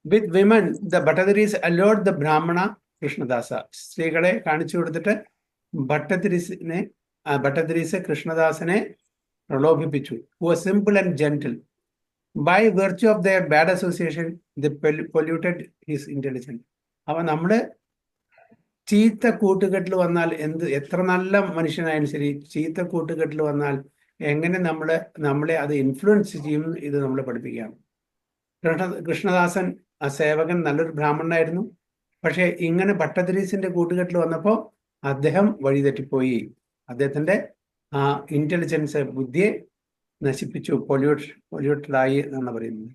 With women, the Bhattadiris allured the Brahmana Krishnadasa. സ്ത്രീകളെ കാണിച്ചു കൊടുത്തിട്ട് ഭട്ടതിരീസ് കൃഷ്ണദാസനെ പ്രലോഭിപ്പിച്ചു. Who was simple and gentle. By virtue of their bad association, they polluted his intelligence. അപ്പൊ നമ്മള് ചീത്ത കൂട്ടുകെട്ടിൽ വന്നാൽ എത്ര നല്ല മനുഷ്യനായാലും ശരി, ചീത്ത കൂട്ടുകെട്ടിൽ വന്നാൽ എങ്ങനെ നമ്മളെ അത് ഇൻഫ്ലുവൻസ് ചെയ്യും, ഇത് നമ്മളെ പഠിപ്പിക്കുകയാണ്. കൃഷ്ണദാസൻ ആ സേവകൻ നല്ലൊരു ബ്രാഹ്മണനായിരുന്നു. പക്ഷെ ഇങ്ങനെ ഭട്ടതിരീസിന്റെ കൂട്ടുകെട്ടിൽ വന്നപ്പോൾ അദ്ദേഹം വഴിതെറ്റിപ്പോയി. അദ്ദേഹത്തിന്റെ ആ ഇന്റലിജൻസ്, ബുദ്ധിയെ നശിപ്പിച്ചു, പൊല്യൂട്ടഡ് ആയി എന്നാണ് പറയുന്നത്.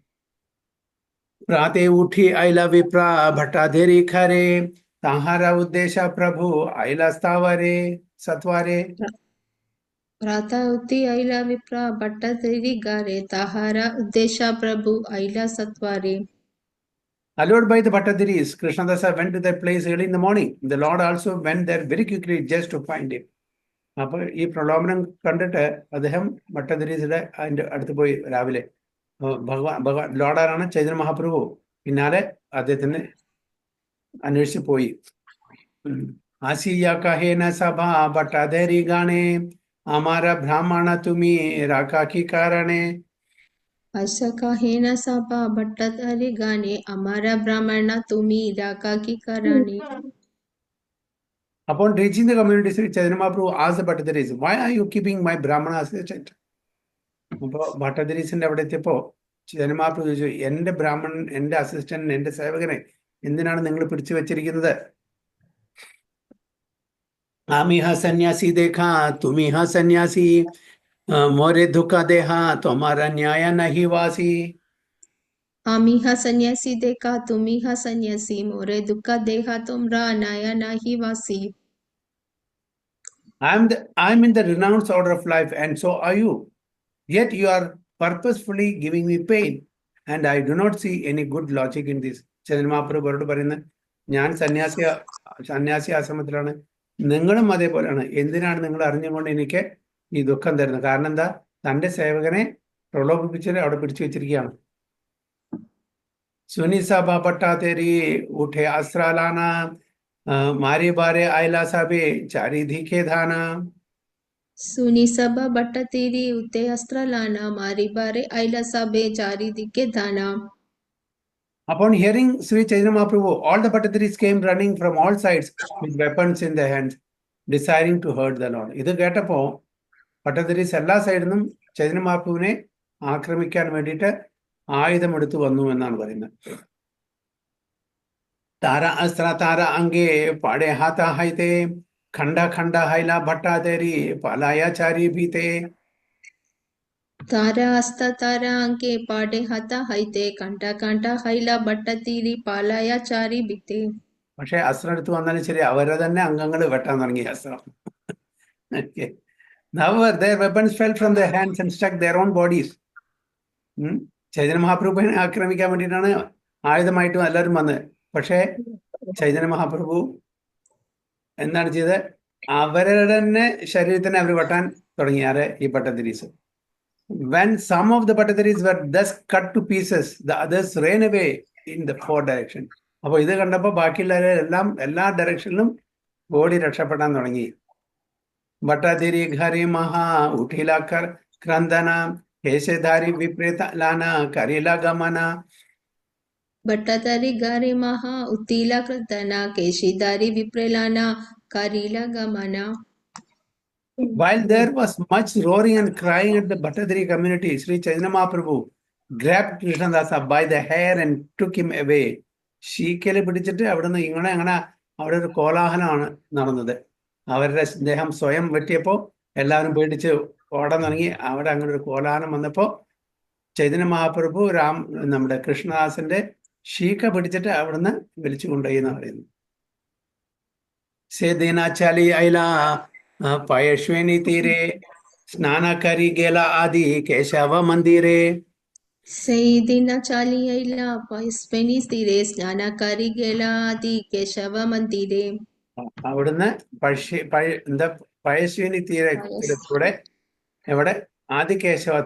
പ്രാതേ ഊഠി ഐല വിപ്ര ഭട്ടാധേരി ഖരേ താഹാര ഉദ്ദേശ പ്രഭു ഐല സ്ഥാവരേ സത്വാരേ. പ്രാതൗത്തി ഐല വിപ്ര ഭട്ടതിരി ഗാരേ താഹാര ഉദ്ദേശ പ്രഭു ഐല സത്വാരേ. Allured by the Bhattadiris, Krishnadasa went to that place early in the morning. The Lord also went there very quickly just to find him. അപ്പോൾ ഈ പ്രലോഭനം കണ്ടിട്ട് അദ്ദേഹം ഭട്ടതിരീസിന്റെ അതിന്റെ അടുത്ത് പോയി രാവിലെ. ഭഗവാൻ ലോഡാരാണ് ചൈതന്യ മഹാപ്രഭു പിന്നാലെ അദ്ദേഹത്തിന് അന്വേഷിച്ച് പോയി. ആസിയ കഹേന സഭ ഭട്ടാധരി ഗാണേ അമാര ബ്രാഹ്മണ തുമി രാഖാക്കി കാരണേ. ऐसा काहे न सापा भट्टाधारी गाने हमारा ब्राह्मण तुम्ही राका की कराने. Upon reaching the community, Sri Chaitanya Mahaprabhu asked the Bhattadiris, "Why are you keeping my Brahmana assistant?" അപ്പോൾ ഭട്ടതിരീസിന്റെ അവിടെ എത്തിയപ്പോ ചൈതന്യ മഹാപ്രഭു ചോദിച്ചു, എന്റെ ബ്രാഹ്മണൻ, എന്റെ അസിസ്റ്റന്റ്, എന്റെ സേവകനെ എന്തിനാണ് നിങ്ങൾ പിടിച്ചു വെച്ചിരിക്കുന്നത്? ആമിഹ സന്യാസി ദേഖാ തുമിഹ സന്യാസി മോരെ ദുഃഖ ദേഹാ ത്വമാരാ ന്യായ നഹി വാസി. आम्ही हा संन्यासी देखा तुम्ही हा संन्यासी मोरे दुःख देहा तुमरा नाया नाही वासी. I am in the renounced order of life, and so are you. Yet you are purposefully giving me pain, and I do not see any good logic in this. Chaitanya Mahaprabhu അവരോട് പറയുന്നത്, ഞാൻ സന്യാസി ആശ്രമത്തിലാണ്, നിങ്ങളും അതേപോലെയാണ്. എന്തിനാണ് നിങ്ങൾ അറിഞ്ഞുകൊണ്ട് എനിക്ക് ഈ ദുഃഖം തരുന്നത്? കാരണം എന്താ? തന്റെ സേവകനെ പ്രലോഭിപ്പിച്ചിട്ട് അവിടെ പിടിച്ചു വെച്ചിരിക്കുകയാണ്. സുനിസ ബാബട്ടാ തേരി ഉഠേ അസ്രാലാന മാരി ബാരെ ആയില സാബേ ചാരി ധിഖേ ധാന. सुनी सभा बट्टा तेरी उते अस्त्र लाना मारी बारे आइला साबे चारी दिके धाना. Upon hearing Sri Chaitanya Mahaprabhu, all the Bhattadiris came running from all sides with weapons in their hands, desiring to hurt the Lord. ഇത് കേട്ടപ്പോ ഭട്ടതിരീസ് എല്ലാ സൈഡിൽ നിന്നും ചൈതന്യ മഹാപ്രഭുവിനെ ആക്രമിക്കാൻ വേണ്ടിയിട്ട് ആയുധമെടുത്തു വന്നു എന്നാണ് പറയുന്നത്. താര അസ്ത്ര താര അങ്കേ പാടെ ഹാത്ത ഹൈതേ ഖണ്ഡ ഖണ്ഡ ഹൈല ഭട്ടാതേരി പാലായാചാരി ഭീതേ. तारा अस्ता तारा अंके पाडे हता हईते कंटा कंटा हईला बट्टा तीरी पालाया चारी बिते. പക്ഷെ അസ്ത്രം എടുത്ത് വന്നാലും ശരി, അവരെ തന്നെ അംഗങ്ങൾ വെട്ടാൻ തുടങ്ങി അസ്ത്രം. However, their weapons fell from their hands and struck their own bodies. Chaitanya മഹാപ്രഭുവിനെ ആക്രമിക്കാൻ വേണ്ടിയിട്ടാണ് ആയുധമായിട്ടും എല്ലാവരും വന്നത്. പക്ഷേ ചൈതന്യ മഹാപ്രഭു എന്താണ് ചെയ്തത്? അവരുടെ തന്നെ ശരീരത്തിനെ അവർ വെട്ടാൻ തുടങ്ങിയാറ് ഈ ഭട്ടതിരീസ്. When some of the Bhattadiris were thus cut to pieces, the others ran away in the four directions. അപ്പോൾ ഇത് കണ്ടപ്പോൾ ബാക്കിയുള്ളവരെല്ലാം എല്ലാ ഡയറക്ഷനിലും ഓടി രക്ഷപ്പെടാൻ തുടങ്ങി. ഭട്ടാതിരി ഘരി മഹാ ഉഠില ക്രന്ദന കേശധാരി വിപരീത ലാന കരില ഗമന. बट्टाधारी गारे महा उतीला कृतना केशीधारी विप्रेलाना कारीला गमना. While there was much roaring and crying at the Bhattadiri community, Sri Chaitanya Mahaprabhu grabbed Krishnadasa by the hair and took him away. ഷീക്കല് പിടിച്ചിട്ട് അവിടുന്ന് അങ്ങനെ അവിടെ ഒരു കോലാഹലമാണ് നടന്നത്. അവരുടെ ദേഹം സ്വയം വെട്ടിയപ്പോൾ എല്ലാവരും പേടിച്ച് ഓടാൻ തുടങ്ങി. അവിടെ അങ്ങനെ ഒരു കോലാഹലം വന്നപ്പോൾ ചൈതന്യ മഹാപ്രഭു നമ്മുടെ കൃഷ്ണദാസന്റെ ഷീക്ക പിടിച്ചിട്ട് അവിടുന്ന് വലിച്ചു കൊണ്ടുപോയി എന്ന് പറയുന്നു. सेदिनाचाली ऐला पयश्विनी तीरे स्नानकरी गेला आदि केशव मंदिरे. സെയ്ദിന ചാലിയയില പൈസ്പെനി സ്ഥിരേ സ്നാനകാരി ഗേലാദി കേശവ മന്ദിരേ. അവിടുന്ന് പയശ്വിനി തീരത്തിലൂടെ എവിടെ ആദികേശവ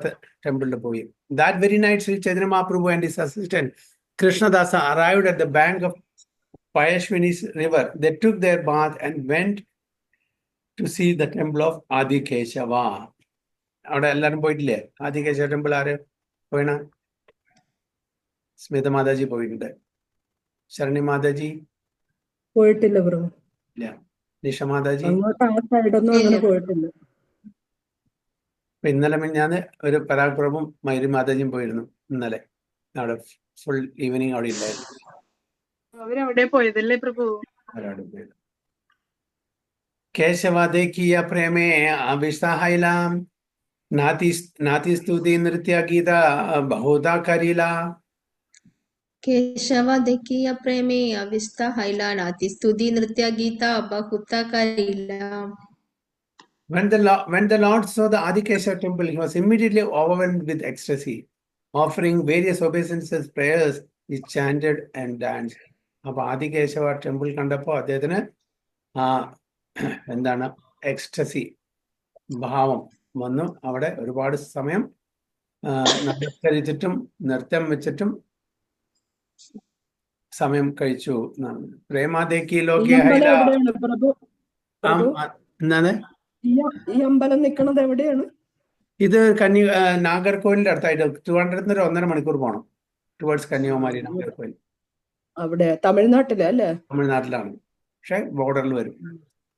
ടെമ്പിളിൽ പോയി. That very night Shri Chaitanya Mahaprabhu and his assistant Krishnadasa arrived at the bank of Payashwini's river. They took their bath and went to see the temple of Adikeshava. അവിടെ എല്ലാവരും പോയിട്ടില്ലേ? ആദികേശവ ടെമ്പിൾ ആര് പോയിണ? സ്മിത മാതാജി പോയിട്ടുണ്ട്. ശരണി മാതാജി പോയിട്ടില്ല പ്രഭു. ഇല്ല. നിഷ മാതാജി അങ്ങോട്ട് ആ സൈഡൊന്നും അങ്ങനെ പോയിട്ടില്ല. ഇന്നലെ മിഞ്ഞാന്ന് ഒരു പരാഗ് പ്രഭുവും മൈരി മാതാജിയും പോയിരുന്നു. ഇന്നലെ അവിടെ ഫുൾ ഈവനിങ് അവിടെ ഇല്ലായിരുന്നു. അവരവിടെ പോയതല്ലേ പ്രഭു? കേശവാദേ കിയ പ്രേമേ അവിസ്താഹൈലാം നാതി സ്തുതി നൃത്യ ഗീത ബഹുധാ കരീല. കേശവ ദക്കിയ പ്രേമേ അവിസ്ത ഹൈല നാതി സ്തുതി നൃത്യ Geetha ബഹുത കരീല. When the Lord saw the Adikeshava temple, he was immediately overwhelmed with ecstasy. Offering various obeisances, prayers, he chanted and danced. അപ്പൊ ആദികേശവ ടെമ്പിൾ കണ്ടപ്പോൾ അദ്ദേഹത്തിന് എന്താണ് എക്സ്റ്റസി ഭാവം വന്നു. അവിടെ ഒരുപാട് സമയം നമസ്കരിച്ചിട്ടും നൃത്തം വെച്ചിട്ടും സമയം കഴിച്ചു. പ്രേമാദേക്കി ലോകി എന്താണ് ഈ അമ്പലം നിൽക്കുന്നത് എവിടെയാണ്? ഇത് നാഗർകോവിലിന്റെ അടുത്തായിട്ട് ട്രിവാൻഡ്രത്തിന് ഒരു 1.5 മണിക്കൂർ പോകണം. ടുവേർഡ്സ് കന്യാകുമാരി നാഗർകോവിൽ. അവിടെ തമിഴ്നാട്ടിലെ അല്ലേ? തമിഴ്നാട്ടിലാണ്, പക്ഷെ ബോർഡറിൽ വരും.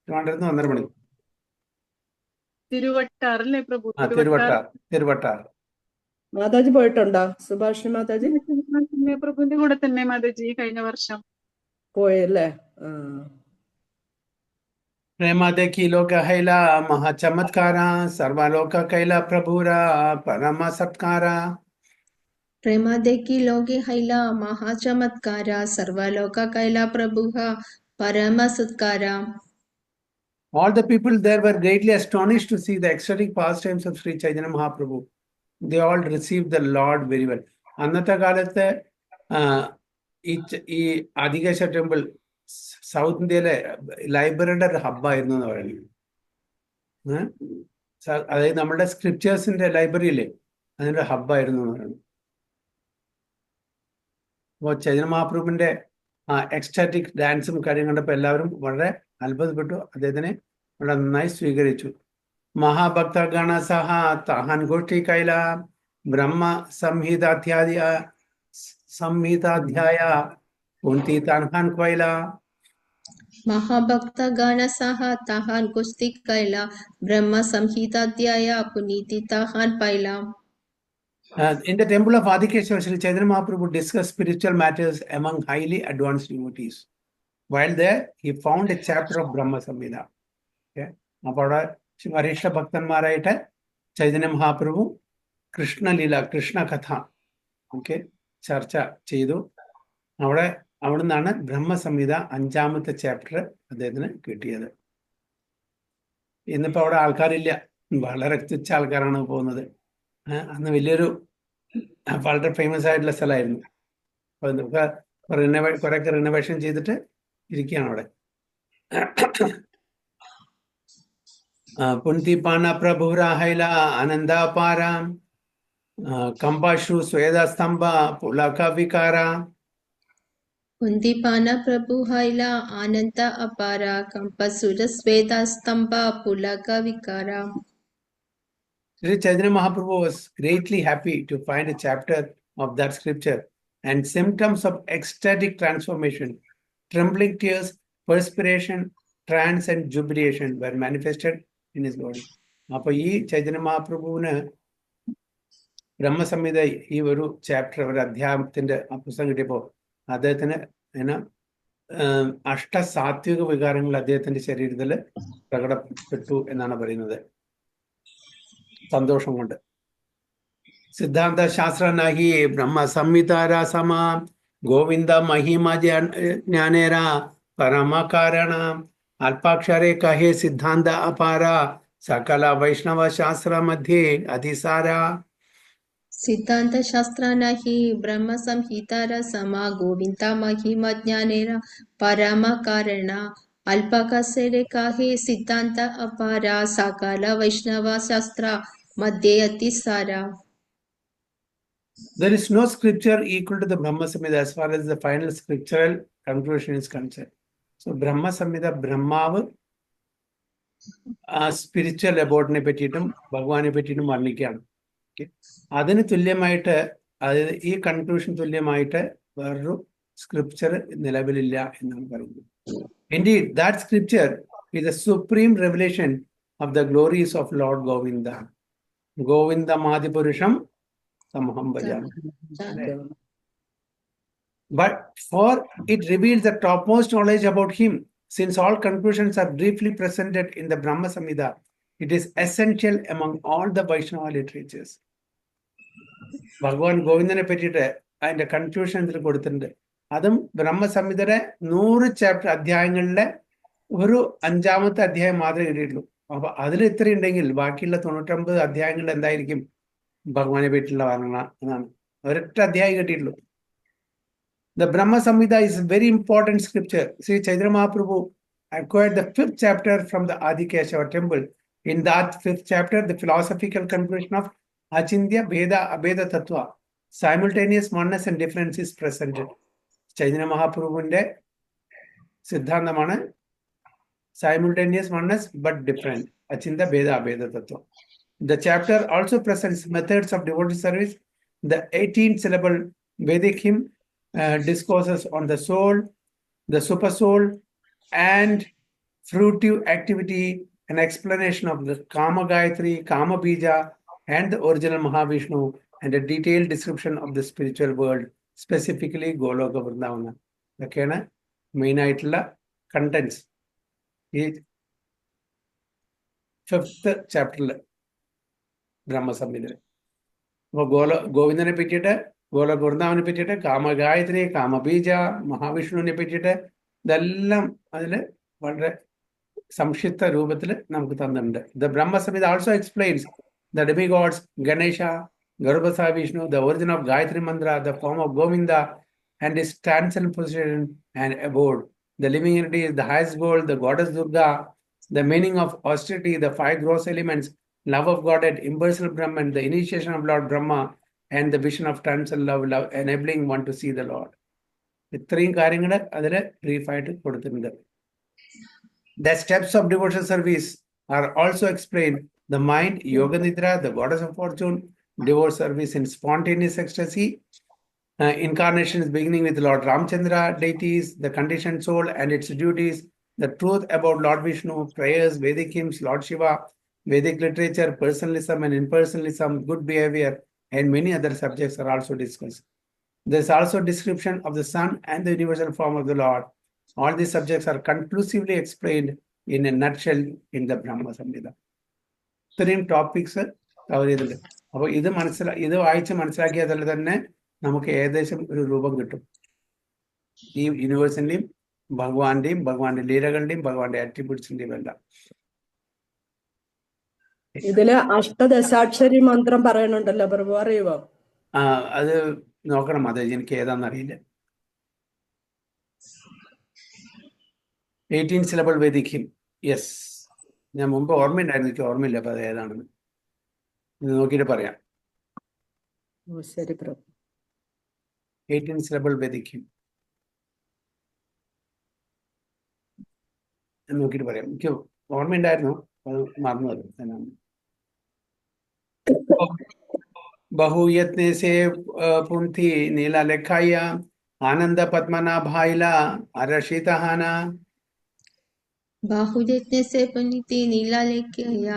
ട്രിവാൻഡ്രത്തിന് 1.5 മണിക്കൂർ. തിരുവട്ടാറല്ലേ പ്രഭു? തിരുവട്ടാർ. മാതാജി പോയിട്ടുണ്ടോ? സുഭാഷിണി മാതാജി പ്രഭുവിന്റെ കൂടെ തന്നെ മാതാജി കഴിഞ്ഞ വർഷം പോയല്ലേ? പ്രേമാദേക്കി ലോക ഹൈല മഹാചമത്കാര സർവലോക കൈല പ്രഭുര പരമ സത്കാര. പ്രേമാദേക്കി ലോകെ ഹൈല മഹാചമത്കാര സർവലോക കൈല പ്രഭുഃ പരമ സത്കാര. All the people there were greatly astonished to see the ecstatic pastimes of Sri Chaitanya Mahaprabhu. They all received the Lord very well. അന്നത്തെ കാലത്ത് ഈ ആദികേശവ ടെമ്പിൾ സൗത്ത് ഇന്ത്യയിലെ ലൈബ്രറിയുടെ ഒരു ഹബ്ബായിരുന്നു എന്ന് പറയുന്നത്. അതായത് നമ്മുടെ സ്ക്രിപ്റ്റേഴ്സിന്റെ ലൈബ്രറിയില്ലേ, അതിന്റെ ഹബ്ബായിരുന്നു എന്ന് പറയുന്നത്. അപ്പോൾ ചൈതന്യ മഹാപ്രഭുവിന്റെ എക്സ്റ്റാറ്റിക് ഡാൻസും കാര്യം കണ്ടപ്പോൾ എല്ലാവരും വളരെ അത്ഭുതപ്പെട്ടു. അദ്ദേഹത്തിനെ വളരെ നന്നായി സ്വീകരിച്ചു. മഹാഭക്തഗണ സഹ താഹാൻ ഗോഷ്ഠി കൈല ബ്രഹ്മ സംഹിതാധ്യായ കുന്തി താൻഹാൻ കൈല. മഹാഭക്തഗണ സഹ താഹാൻ ഗോഷ്ഠി കൈല ബ്രഹ്മ സംഹിതാധ്യായ പുനീതി താഹാൻ പൈല. In the temple of Adikeshava, Sri Chaitanya Mahaprabhu discussed spiritual matters among highly advanced devotees. While there, he found a chapter of Brahma Samhita. അപ്പോൾ അവിടെ വരിഷ്ഠ ഭക്തന്മാരായിട്ട് ചൈതന്യ മഹാപ്രഭു കൃഷ്ണലീല, കൃഷ്ണകഥ ചർച്ച ചെയ്തു. അവിടെ നിന്നാണ് ബ്രഹ്മസംഹിത 5ാമത്തെ ചാപ്റ്റർ അദ്ദേഹത്തിന് കിട്ടിയത്. ഇന്നിപ്പോൾ അവിടെ ആൾക്കാരില്ല, വളരെ തുച്ഛ ആൾക്കാരാണ് പോകുന്നത്. അന്ന് വലിയൊരു വളരെ ഫേമസ് ആയിട്ടുള്ള സ്ഥലമായിരുന്നു. അപ്പോൾ നമുക്ക് കുറേയൊക്കെ റിനോവേഷൻ ചെയ്തിട്ട് ഇരിക്കുകയാണ് അവിടെ. പുന്തിപാന പ്രഭുരാഹൈല ആനന്ദാപാര കമ്പാശ്രു സ്വേദസ്തംഭ പുലക വികാര. കുന്തിപാന പ്രഭു ഹൈല ആനന്ദ അപാര കമ്പസുര സ്വേദസ്തംഭ പുലക വികാര. Sri Chaitanya Mahaprabhu was greatly happy to find a chapter of that scripture and symptoms of ecstatic transformation, trembling tears, perspiration, trance and jubilation were manifested in his body. അപ്പോൾ ഈ ചൈതന്യ മഹാപ്രഭുവിന് ബ്രഹ്മസംഹിത ഈ ഒരു ചാപ്റ്റർ ഒരു അധ്യായത്തിന്റെ പുസ്തകം കിട്ടിയപ്പോൾ അദ്ദേഹത്തിന് അഷ്ടസാത്വിക വികാരങ്ങൾ അദ്ദേഹത്തിന്റെ ശരീരത്തിൽ പ്രകടപ്പെട്ടു എന്നാണ് പറയുന്നത്. സന്തോഷം കൊണ്ട്. സിദ്ധാന്ത ശാസ്ത്ര നഹി ബ്രഹ്മ സംഹിതാര സമ ഗോവിന്ദ മഹിമ ജ്ഞാനേര പരമകാരണ അല്പാക്ഷരെ കഹേ സിദ്ധാന്ത അപാര സകല വൈഷ്ണവ ശാസ്ത്ര മധ്യേ അതിസാര. सिद्धांत शास्त्र नाही ब्रह्म संहितार समा गोविंदा महिमा ज्ञानेरा परम कारण अल्पकसेरे काहे सिद्धांत अपारा सकल वैष्णव शास्त्र मध्ये अतिसारा. There is no scripture equal to the Brahma Samhita as far as the final scriptural conclusion is concerned. So Brahma Samhita ബ്രഹ്മാവ് സ്പിരിച്വൽ അബോർഡിനെ പറ്റിയിട്ടും ഭഗവാനെ പറ്റിയിട്ടും വർണ്ണിക്കുകയാണ്. അതിന് തുല്യമായിട്ട്, അതായത് ഈ കൺക്ലൂഷൻ തുല്യമായിട്ട് വേറൊരു സ്ക്രിപ്ചർ നിലവിലില്ല എന്നാണ് പറയുന്നത്. Indeed, that scripture is the supreme revelation of the glories of Lord Govinda. Govinda Madipurusham Samaham Bhajami. But for it reveals the topmost knowledge about him. Since all conclusions are briefly presented in the Brahma Samhita, it is essential among all the Vaishnava literatures. ഭഗവാൻ ഗോവിന്ദനെ പറ്റിയിട്ട് അതിന്റെ conclusion ഇതിൽ കൊടുത്തിട്ടുണ്ട്. അതും ബ്രഹ്മസംഹിതയുടെ 100 chapter അധ്യായങ്ങളിലെ ഒരു 5ാമത്തെ അധ്യായം മാത്രമേ കിട്ടിയിട്ടുള്ളൂ. അപ്പൊ അതിൽ ഇത്ര ഉണ്ടെങ്കിൽ ബാക്കിയുള്ള 99 അധ്യായങ്ങളിൽ എന്തായിരിക്കും ഭഗവാനെ പറ്റിയുള്ള വർണ്ണന എന്നാണ്. ഒരൊറ്റ അധ്യായം കിട്ടിയിട്ടുള്ളൂ. The Brahma Samhita is a very important scripture. Sri Chaitanya Mahaprabhu acquired the 5th chapter from the Adikeshava temple. In that 5th chapter, the philosophical conclusion of Achintya Bheda Abheda Tattva, simultaneous oneness and difference is presented. Chaitanya Mahaprabhuവിന്റെ സിദ്ധാന്തമാണ് simultaneous oneness but different. Achintya Bheda Abheda Tattva. The chapter also presents methods of devotee service. The 18-syllable Vedic hymn discourses on the soul, the super soul, and fruitive activity, an explanation of the Kama Gayatri, Kama Bija, and the original Mahavishnu, and a detailed description of the spiritual world, specifically Goloka Vrindavana. ഒക്കെയാണ് main ആയിട്ടുള്ള contents ഈ 5th ചാപ്റ്ററിൽ ബ്രഹ്മസംഹിത. അപ്പോൾ ഗോവിന്ദനെ പറ്റിയിട്ട്, ഗോലോക വൃന്ദാവനെ പറ്റിയിട്ട്, കാമഗായത്രി, കാമബീജ, മഹാവിഷ്ണുവിനെ പറ്റിയിട്ട് ഇതെല്ലാം അതിൽ വളരെ സംക്ഷിപ്ത രൂപത്തിൽ നമുക്ക് തന്നിട്ടുണ്ട്. The Brahma Samhita also explains the demigods Ganesha, Garbhasa Vishnu, the origin of Gayatri Mantra, the form of Govinda, and his stance and position and abode. The living entity is the highest goal, the goddess Durga, the meaning of austerity, the 5 gross elements, love of Godhead, impersonal Brahman, the initiation of Lord Brahma, and the vision of transcendental love, enabling one to see the Lord. ഇത്രയും കാര്യങ്ങൾ അതിൽ ബ്രീഫായിട്ട് കൊടുത്തിട്ടുണ്ട്. The steps of devotional service are also explained. The mind, Yoga Nidra, the goddess of fortune, devote service in spontaneous ecstasy. Incarnation is beginning with Lord Ramchandra, deities, the conditioned soul and its duties, the truth about Lord Vishnu, prayers, Vedic hymns, Lord Shiva, Vedic literature, personalism and impersonalism, good behavior, and many other subjects are also discussed. There is also description of the sun and the universal form of the Lord. All these subjects are conclusively explained in a nutshell in the Brahma Samhita. ഇത്രയും topics cover ചെയ്തിട്ടുണ്ട്. അപ്പോൾ ഇത് വായിച്ച് മനസ്സിലാക്കിയതിൽ തന്നെ നമുക്ക് ഏകദേശം ഒരു രൂപം കിട്ടും ഈ യൂണിവേഴ്സിന്റെയും ഭഗവാന്റെ ലീലകളുടെയും ഭഗവാന്റെ ആട്രിബ്യൂട്ട്സിന്റെയും എല്ലാം. ഇതില് അഷ്ടദശാക്ഷരി മന്ത്രം പറയണുണ്ടല്ലോ പ്രഭു, അറിയുമോ? അത് നോക്കണം, അത് എനിക്ക് ഏതാണെന്നറിയില്ല. 18 syllable Vedic hymn. യെസ്, ഞാൻ മുമ്പ് ഓർമ്മയുണ്ടായിരുന്നു, എനിക്ക് ഓർമ്മയില്ല അപ്പൊ അത് ഏതാണെന്ന്. ഇത് നോക്കിയിട്ട് പറയാം. ശരി പ്രഭു. 18 syllable Vedic hymn നോക്കിയിട്ട് പറയാം. എനിക്ക് ഓർമ്മയുണ്ടായിരുന്നു, അത് മറന്നത് എന്നാണ്. ബഹുയത്നെ സേ പുന്തി നീല ലേഖായ ആനന്ദ പത്മനാഭായില അരഷിതഹാന. बाहुयत्ने से पुनीति नीला लेख्या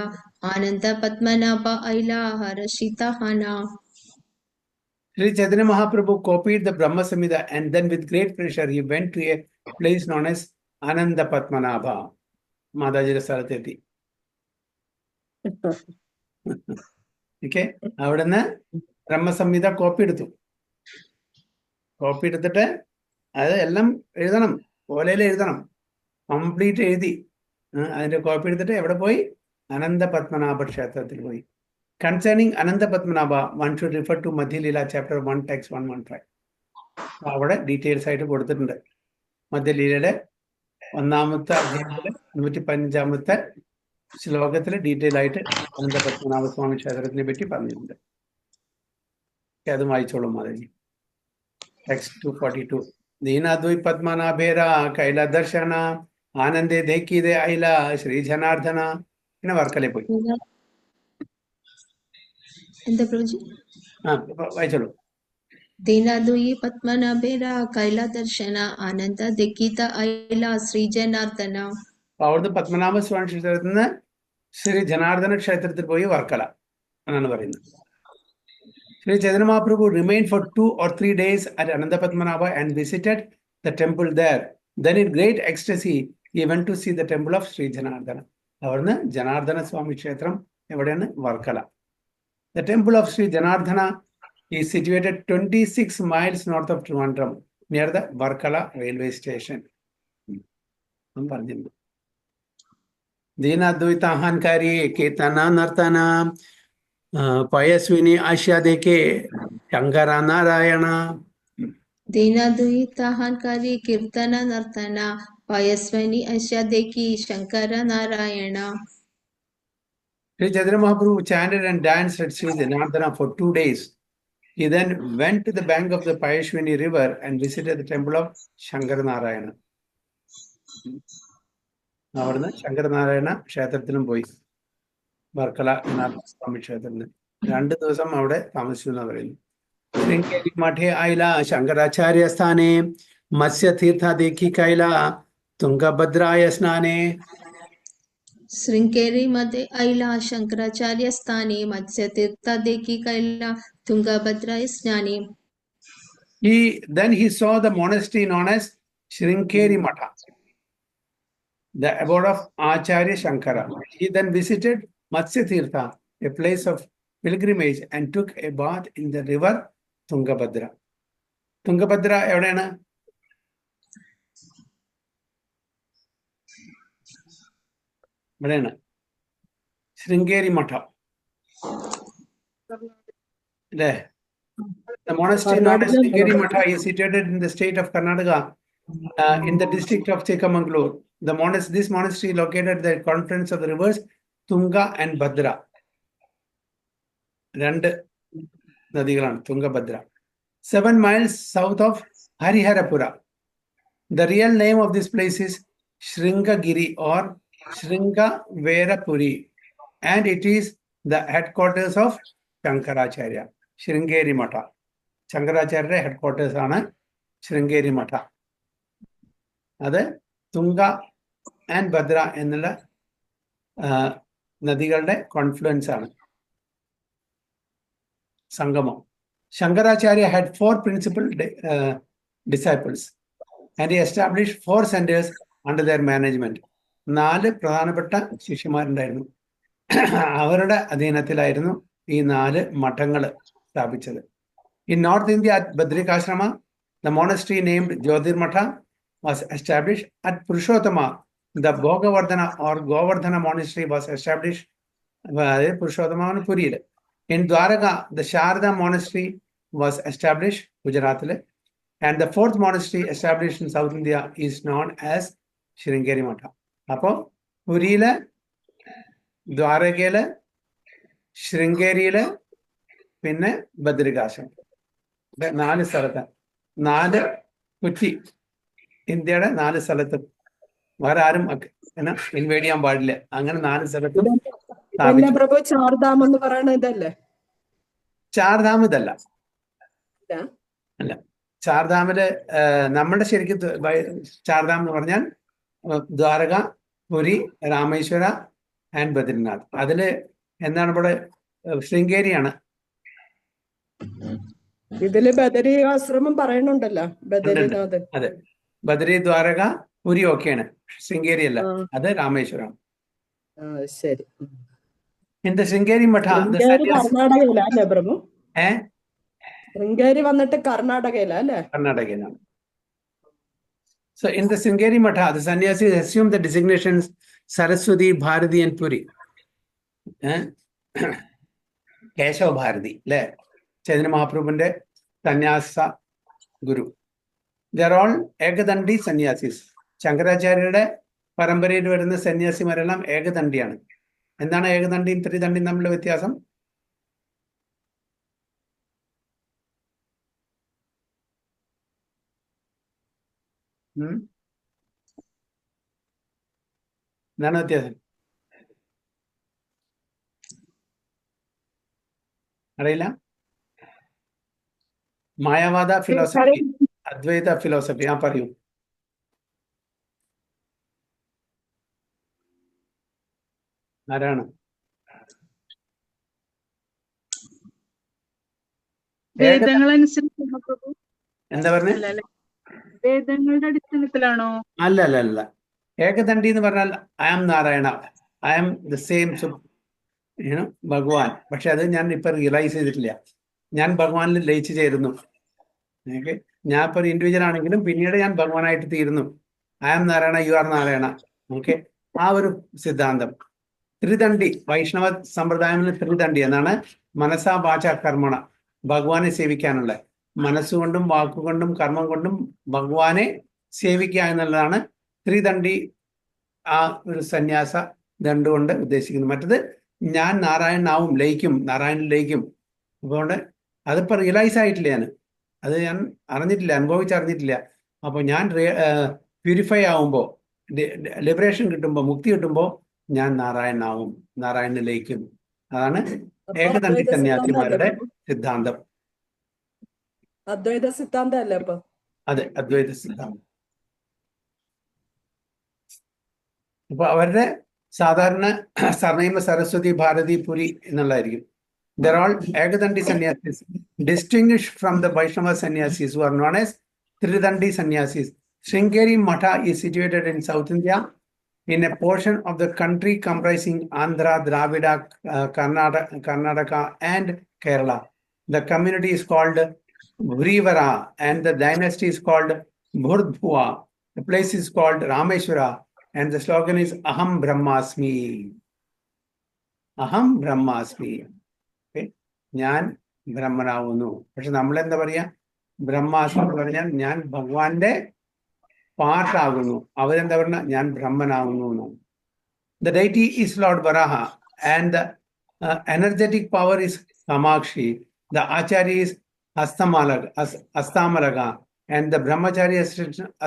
आनंद पद्मनाभ ऐला हर्षिता हना. Sri Chaitanya Mahaprabhu copied the Brahma Samhita and then with great pressure he went to a place known as Ananda Padmanabha. മാതാജിയുടെ സ്ഥലത്തെത്തി. ഓക്കെ, അവിടുന്ന് ബ്രഹ്മസംഹിത കോപ്പി എടുത്തു. കോപ്പി എടുത്തിട്ട് അത് എല്ലാം എഴുതണം, ഓലയിൽ എഴുതണം, കംപ്ലീറ്റ് എഴുതി. അതിന്റെ കോപ്പി എടുത്തിട്ട് എവിടെ പോയി? അനന്ത പത്മനാഭ ക്ഷേത്രത്തിൽ പോയി. Concerning Ananta Padmanabha one should refer to Madhyalila chapter 1 text 115. അവിടെ ഡീറ്റെയിൽസ് ആയിട്ട് കൊടുത്തിട്ടുണ്ട്. മധ്യലീലയുടെ 1-ാമത്തെ അധ്യായത്തില് 115-ാമത്തെ ശ്ലോകത്തിൽ ഡീറ്റെയിൽ ആയിട്ട് അനന്ത പത്മനാഭ സ്വാമി ക്ഷേത്രത്തിനെ പറ്റി പറഞ്ഞിട്ടുണ്ട്. അതും വായിച്ചോളും മാതാജി. ടെക്സ്റ്റ് 242. ദീനാദ്വൈ പത്മനാഭേര കൈല ദർശന ആനന്ദേ ദേക്കിതേ ഐല ശ്രീ ജനാർദ്ദന. പിന്നെ വർക്കലേ പോയി. എന്താ പ്രഭുജി? വായിച്ചോളൂ. ദീനാദ്വൈ പത്മനാഭേര കൈല ദർശന ആനന്ദ ദക്കിത ഐല ശ്രീ ജനാർദ്ദന. അവിടുന്ന് പത്മനാഭ സ്വാമി ക്ഷേത്രത്തിൽ നിന്ന് ശ്രീ ജനാർദ്ദന ക്ഷേത്രത്തിൽ പോയി വർക്കല എന്നാണ് പറയുന്നത്. Sri Chaitanya Mahaprabhu remained for 2 or 3 days at Ananda Padmanabha and visited the temple there. Then in great ecstasy, he went to see the temple of Sri Janardana. അവിടുന്ന് ജനാർദ്ദന സ്വാമി ക്ഷേത്രം എവിടെയാണ്? Varkala. The temple of Sri Janardana is situated 26 miles north of Trivandrum, near the Varkala railway station. പറഞ്ഞിട്ടുണ്ട്. ദീനാദ്വൈത അഹങ്കാരി കീർത്തന നർത്തന പയസ്വിനി ആശ്യ ദേക്കെ ശങ്കര നാരായണ. ദീനാദ്വൈത അഹങ്കാരി കീർത്തന നർത്തന പയസ്വിനി ആശ്യ ദേക്കി Shankara Narayana. Sri Chaitanya Mahaprabhu chanted and danced at Sri Janardana for 2 days. He then went to the bank of the Payashwini river and visited the temple of Shankara Narayana. അവിടുന്ന് ശങ്കരനാരായണ ക്ഷേത്രത്തിലും പോയി. വർക്കല സ്വാമി ക്ഷേത്രത്തിന് 2 ദിവസം അവിടെ താമസിച്ചു എന്ന് പറയുന്നു. ശൃംഗേരി മഠേ ഐല ശങ്കരാചാര്യ സ്ഥാനേ മത്സ്യതീർത്ഥ ദേഖി കൈല തുംഗഭദ്രായ സ്നാനേ. ശൃംഗേരി मध्ये ഐല ശങ്കരാചാര്യ സ്ഥാനേ മത്സ്യതീർത്ഥ ദേഖി കൈല തുംഗഭദ്രായ സ്നാനേ. Then he saw the monastery known as Sringeri Matha, the abode of Acharya Shankara. He then visited Matsya Tirtha, a place of pilgrimage, and took a bath in the river Tungabhadra. Tungabhadra എവിടെയാണ്? ഇവിടെയാണ്. ശൃംഗേരി മഠ അല്ലേ? The monastery known as Sringeri Matha is situated in the state of Karnataka, in the district of Chikmagalur. This monastery located at the confluence of the rivers Tunga and Bhadra. 2 നദികളാണ് Tungabhadra. 7 miles south of Hariharapura. The real name of this place is Sringagiri or Sringaverapuri, and it is the headquarters of Shankaracharya. Sringeri മഠ ശങ്കരാചാര്യരുടെ headquarters ആണ് ശൃംഗേരി മഠ. അത് തുംഗ and Bhadra എന്നുള്ള നദികളുടെ confluence ആണ്, സംഗമം. Shankaracharya had 4 principal disciples and he established 4 centers under their management. 4 പ്രധാനപ്പെട്ട ശിഷ്യന്മാരുണ്ടായിരുന്നു. അവരുടെ അധീനത്തിലായിരുന്നു ഈ 4 മഠങ്ങൾ സ്ഥാപിച്ചത്. In North India, at Badrikashrama, the monastery named Jyotirmatha was established. At Purushottama, the Bhogavardhana or Govardhana monastery was established. Purushottama Puriyil. In Dwaraka, the Sharda monastery was established, Gujarat. And the 4th monastery established in South India is known as Sringeri Matha. Appo Puriyil, Dwarakil, Sringeri, പിന്നെ ബദ്രികാശ്രമം. 4 സ്ഥലത്ത് 4 കുറ്റി ഇന്ത്യയുടെ 4 സ്ഥലത്ത് വേറെ ആരും ഇൻവൈഡ് ചെയ്യാൻ പാടില്ല. അങ്ങനെ 4 സ്ഥലത്തും പ്രഭു ചാർധാം എന്ന് പറയണ ഇതല്ലേ? ചാർധാം ഇതല്ല, അല്ല. ചാർധാമില് നമ്മുടെ ശരിക്കും ചാർധാം എന്ന് പറഞ്ഞാൽ ദ്വാരക, പുരി, രാമേശ്വര ആൻഡ് ബദ്രിനാഥ്. അതില് എന്താണ് ഇവിടെ ശൃംഗേരിയാണ് ഇതില് ബദരി ആശ്രമം പറയുന്നുണ്ടല്ലോ, ബദരിനാഥ്. അതെ, ബദരി, ദ്വാരക, പുരി ഒക്കെയാണ്, ശൃംഗേരി അല്ല, ആ, അത് രാമേശ്വരം. ആ, ശരി. In the Sringeri Matha, the Sringeri sannyas, കർണാടകയിലല്ലേ Prabhu? eh? Sringeri വന്നിട്ട് കർണാടകയിലല്ലേ? Karnataka. So in the Sringeri Matha, the sannyasis assume the designations Saraswati, Bharati, and Puri. Keshav Bharati, le Chaitanya Mahaprabhu's sannyasa guru. They are all Ekadandi sannyasis. Shankaracharya പരമ്പരയിൽ വരുന്ന സന്യാസിമാരെല്ലാം ഏകദണ്ഡിയാണ്. എന്താണ് ഏകദണ്ഡിയും ത്രിദണ്ഡിയും തമ്മിലുള്ള വ്യത്യാസം? എന്താണ് വ്യത്യാസം? അറിയില്ല? മായാവാദ philosophy, അദ്വൈത philosophy. ആ പറയൂ. ആരാണ്? വേദങ്ങളനുസരിച്ചാണോ പ്രഭു? എന്താ പറഞ്ഞേ? അല്ലല്ലേ, വേദങ്ങളുടെ അടിസ്ഥാനത്തിലാണോ? അല്ല അല്ല അല്ല. ഏകദണ്ഡി എന്ന് പറഞ്ഞാൽ I am Narayana, I am the same Bhagavan. പക്ഷെ അത് ഞാൻ ഇപ്പൊ റിയലൈസ് ചെയ്തിട്ടില്ല. ഞാൻ ഭഗവാനിൽ ലയിച്ചു ചേരുന്നു. ഓക്കെ, ഞാൻ ഇപ്പൊ ഒരു ഇൻഡിവിജ്വൽ ആണെങ്കിലും പിന്നീട് ഞാൻ ഭഗവാനായിട്ട് തീരുന്നു. I am Narayana, you are Narayana. Okay, ആ ഒരു സിദ്ധാന്തം. ത്രിദണ്ഡി, വൈഷ്ണവ സമ്പ്രദായത്തിൽ ത്രിദണ്ഡി എന്നാണ് മനസാ വാച കർമ്മണ, ഭഗവാനെ സേവിക്കാനുള്ള, മനസ്സുകൊണ്ടും വാക്കുകൊണ്ടും കർമ്മം കൊണ്ടും ഭഗവാനെ സേവിക്കുക എന്നുള്ളതാണ് ത്രിദണ്ഡി. ആ ഒരു സന്യാസ ദണ്ഡ് കൊണ്ട് ഉദ്ദേശിക്കുന്നത്. മറ്റത് ഞാൻ നാരായണനാവും, ലയിക്കും, നാരായണൻ ലയിക്കും. അതുകൊണ്ട് അതിപ്പോൾ റിയലൈസ് ആയിട്ടില്ല, അത് ഞാൻ അറിഞ്ഞിട്ടില്ല, അനുഭവിച്ചറിഞ്ഞിട്ടില്ല. അപ്പോൾ ഞാൻ പ്യൂരിഫൈ ആവുമ്പോൾ, ലിബറേഷൻ കിട്ടുമ്പോൾ, മുക്തി കിട്ടുമ്പോൾ ഞാൻ നാരായണനാവും, നാരായണൻ ലയിക്കും. അതാണ് ഏകദണ്ഡി സന്യാസിമാരുടെ സിദ്ധാന്തം. അദ്വൈത സിദ്ധാന്തം അല്ലേ അപ്പൊ? അതെ, അദ്വൈത സിദ്ധാന്തം. അപ്പൊ അവരുടെ സാധാരണ സർണൈമ, സരസ്വതി, ഭാരതി, പുരി എന്നുള്ളതായിരിക്കും. They're all Ekadandi sannyasis, distinguished from the Vaishnava sannyasis who are known as Tridandi sannyasis. Sringeri Matha is situated in South India, in a portion of the country comprising Andhra, Dravida, Karnataka, and Kerala. The community is called Vrivara, and the dynasty is called Bhurdbhuva. The place is called Rameshwara, and the slogan is Aham Brahmasmi. Aham Brahmasmi. ഞാൻ ബ്രഹ്മനാവുന്നു. പക്ഷെ നമ്മളെന്താ പറയാ? ബ്രഹ്മാസ്മി എന്ന് പറഞ്ഞാൽ ഞാൻ ഭഗവാന്റെ പാർട്ടാകുന്നു. അവരെന്താ പറഞ്ഞ? ഞാൻ ബ്രഹ്മനാവുന്നു. The deity is Lord Varaha, and the energetic power is Kamakshi. The Acharya is Astamalaga, and the Brahmachari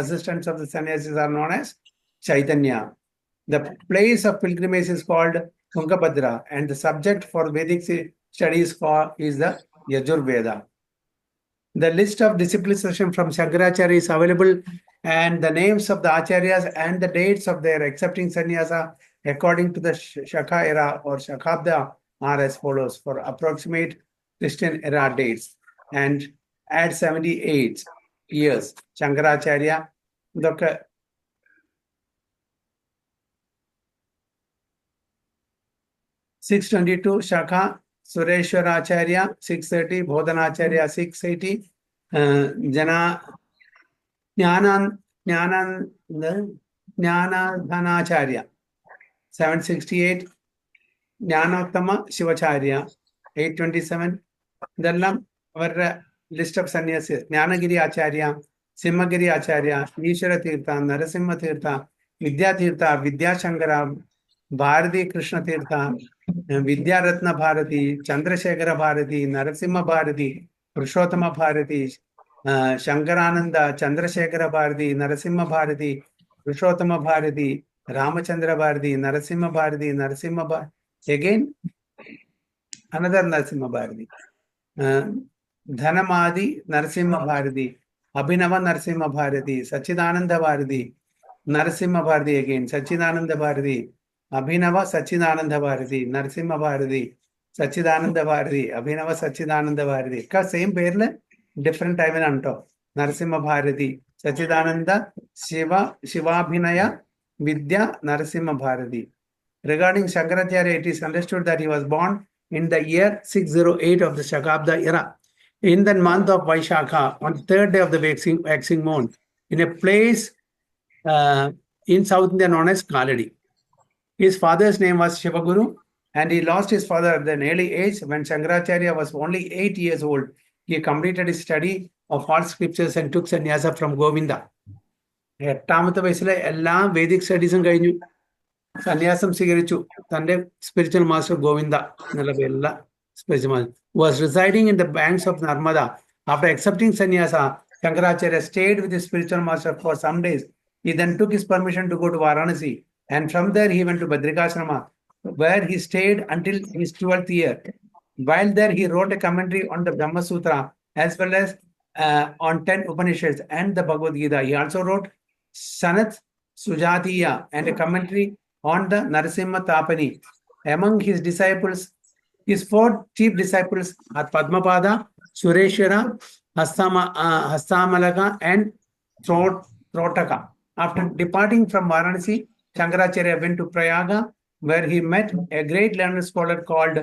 assistants of the sannyasis are known as Chaitanya. The place of pilgrimage is called Tungabhadra, and the subject for Vedic studies is the Yajurveda. The list of disciplines from Shankaracharya is available, and the names of the acharyas and the dates of their accepting sannyasa according to the Shaka era or Shakabda are as follows for approximate Christian era dates. And at 78 years, Shankaracharya, Dr. 622 Shaka, Sureshwaracharya 630, Bodhanacharya 680, Jnanadhanacharya 768, Jnanottama Shivacharya 827. ഇതെല്ലാം അവരുടെ list of സന്യാസി. ജ്ഞാനഗിരി ആചാര്യ, സിംഹഗിരി ആചാര്യ, ഈശ്വര തീർത്ഥ, നരസിംഹ തീർത്ഥ, വിദ്യാതീർത്ഥ, വിദ്യാശങ്കര, ഭാരതി കൃഷ്ണ തീർത്ഥ, Vidyaratna Bharati, Chandrasekhara Bharati, Narasimha Bharati, Purushothama Bharati, Shankarananda, Chandrasekhara Bharati, Narasimha Bharati, Purushothama Bharati, Ramachandra Bharati, Narasimha Bharati, again another Narasimha Bharati, Dhanamadi Narasimha Bharati, Abhinava Narasimha Bharati, Sachidananda Bharati, Narasimha Bharati again, Sachidananda Bharati, Abhinava Sachidananda Bharati, Narasimha Bharati, Sachidananda Bharati, Abhinava Sachidananda Bharati. Ka same pair le different time in Anto. Narasimha Bharati, Sachidananda, Shivabhinaya, Vidya, Narasimha Bharati. Regarding Shankaracharya, it is understood that he was born in the year 608 of the Shakabda era, in the month of Vaishakha, on the third day of the waxing moon, in a place in South India known as Kaladi. His father's name was Shivaguru, and he lost his father at an early age. When Shankaracharya was only 8 years old, he completed his study of all scriptures and took sannyasa from Govinda. എട്ടാമത്തെ വയസ്സിലെ എല്ലാ Vedic സ്റ്റഡീസും കഴിഞ്ഞു, സന്യാസം സ്വീകരിച്ചു. തന്റെ spiritual master Govinda എന്നുള്ള പേരുള്ള spiritual master was residing in the banks of Narmada. After accepting സന്യാസ, Shankaracharya stayed with his spiritual master for some days. He then took his permission to go to Varanasi, and from there he went to Badrikashrama, where he stayed until his 12th year. While there, he wrote a commentary on the Brahma Sutra as well as on 10 Upanishads and the Bhagavad Gita. He also wrote Sanat Sujatiya and a commentary on the Narasimha Tapani. Among his disciples, his 4 chief disciples are Padmapada, Sureshwara, Hastamalaka, and Trotaka. After departing from Varanasi, Shankaracharya went to Prayaga, where he met a great learned scholar called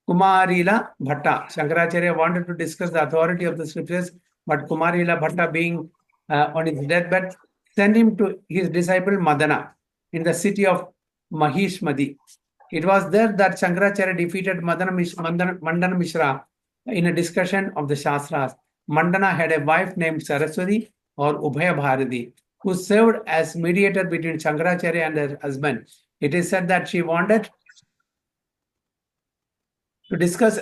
Kumarila Bhatta. Shankaracharya wanted to discuss the authority of the scriptures, but Kumarila Bhatta, being on his deathbed, sent him to his disciple Madana in the city of Mahishmati. It was there that Shankaracharya defeated Mandana Mishra in a discussion of the Shastras. Mandana had a wife named Saraswati or Ubhaya Bharati, who served as mediator between Shankaracharya and her husband. It is said that she wanted to discuss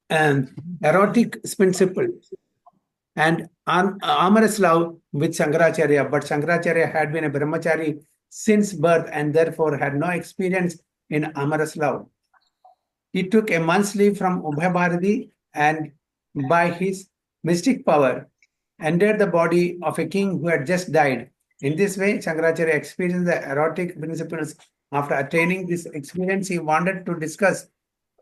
erotic principle and amorous love with Shankaracharya, but Shankaracharya had been a brahmachari since birth and therefore had no experience in amorous love. He took a month's leave from Ubhaya Bharati and by his mystic power entered the body of a king who had just died. In this way, Shankaracharya experienced the erotic principles. After attaining this experience, he wanted to discuss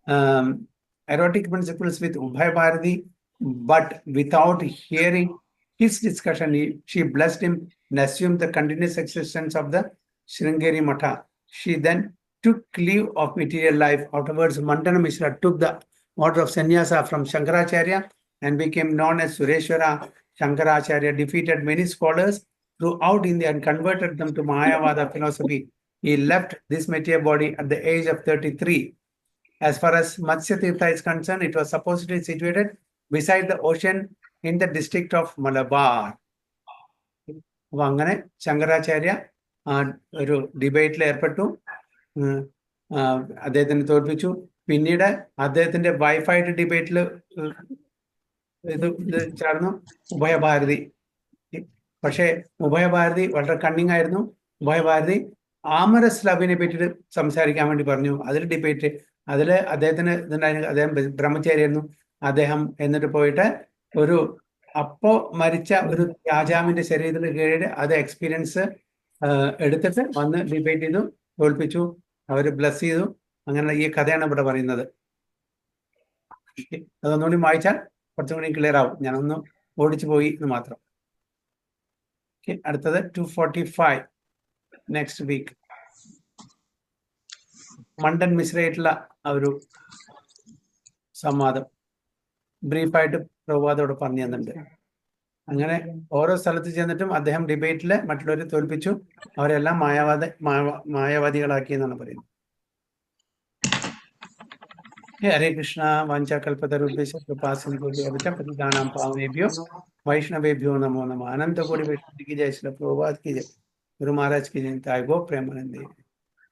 erotic principles with Ubhaya Bharati, but without hearing his discussion, she blessed him and assumed the continuous existence of the Sringeri Matha. She then took leave of material life. Afterwards, Mandana Mishra took the order of sannyasa from Shankaracharya and became known as Sureshwara. Shankaracharya defeated many scholars throughout India and converted them to Mayavada philosophy. He left this material body at the age of 33. As far as Matsya Tirtha is concerned, it was supposedly situated beside the ocean in the district of Malabar. Vangane Shankaracharya ഒരു ഡിബേറ്റിൽ ഏർപ്പെട്ടു, അദ്ദേഹത്തിന് തോൽപ്പിച്ചു. പിന്നീട് അദ്ദേഹത്തിന്റെ വൈഫായിട്ട് ഡിബേറ്റിൽ ഇത് ചേർന്നു ഉഭയഭാരതി. പക്ഷേ ഉഭയഭാരതി വളരെ കണ്ണിങ് ആയിരുന്നു. ഉഭയഭാരതി ആമറസ് ലവിനെ പറ്റിയിട്ട് സംസാരിക്കാൻ വേണ്ടി പറഞ്ഞു. അതിൽ ഡിബേറ്റ്, അതിൽ അദ്ദേഹത്തിന് ഇതുണ്ടായിരുന്നു. അദ്ദേഹം ബ്രഹ്മചാരിയായിരുന്നു. അദ്ദേഹം എന്നിട്ട് പോയിട്ട് ഒരു അപ്പോ മരിച്ച ഒരു രാജാവിന്റെ ശരീരത്തിൽ കയറിയിട്ട് അത് എക്സ്പീരിയൻസ് എടുത്തിട്ട് വന്ന് ഡിബേറ്റ് ചെയ്തു, തോൽപ്പിച്ചു, അവർ ബ്ലസ് ചെയ്തു. അങ്ങനെയുള്ള ഈ കഥയാണ് ഇവിടെ പറയുന്നത്. അതൊന്നുകൂടി വായിച്ചാൽ കുറച്ചും കൂടി ക്ലിയർ ആവും. ഞാനൊന്ന് ഓടിച്ചു പോയി എന്ന് മാത്രം. അടുത്തത് 245 നെക്സ്റ്റ് വീക്ക്. മണ്ഡൻ മിശ്രയായിട്ടുള്ള ഒരു സംവാദം ബ്രീഫായിട്ട് പ്രഭാതോട് പറഞ്ഞു തന്നിട്ടുണ്ട്. അങ്ങനെ ഓരോ സ്ഥലത്ത് ചെന്നിട്ടും അദ്ദേഹം ഡിബേറ്റില് മറ്റുള്ളവരെ തോൽപ്പിച്ചു, അവരെല്ലാം മായാവാദികളാക്കി എന്നാണ് പറയുന്നത്. ഹരേ കൃഷ്ണ. വാഞ്ചാകൽപതരുഭ്യശ്ച കൃപാസിന്ധുഭ്യോ പാവനേഭ്യോ വൈഷ്ണവേഭ്യോ നമോ നമഃ. അനന്തകോടി വൈഷ്ണവ की जय, श्री प्रभुपाद की जय, गुरु महाराज की जय, ताई गो प्रेमानंद।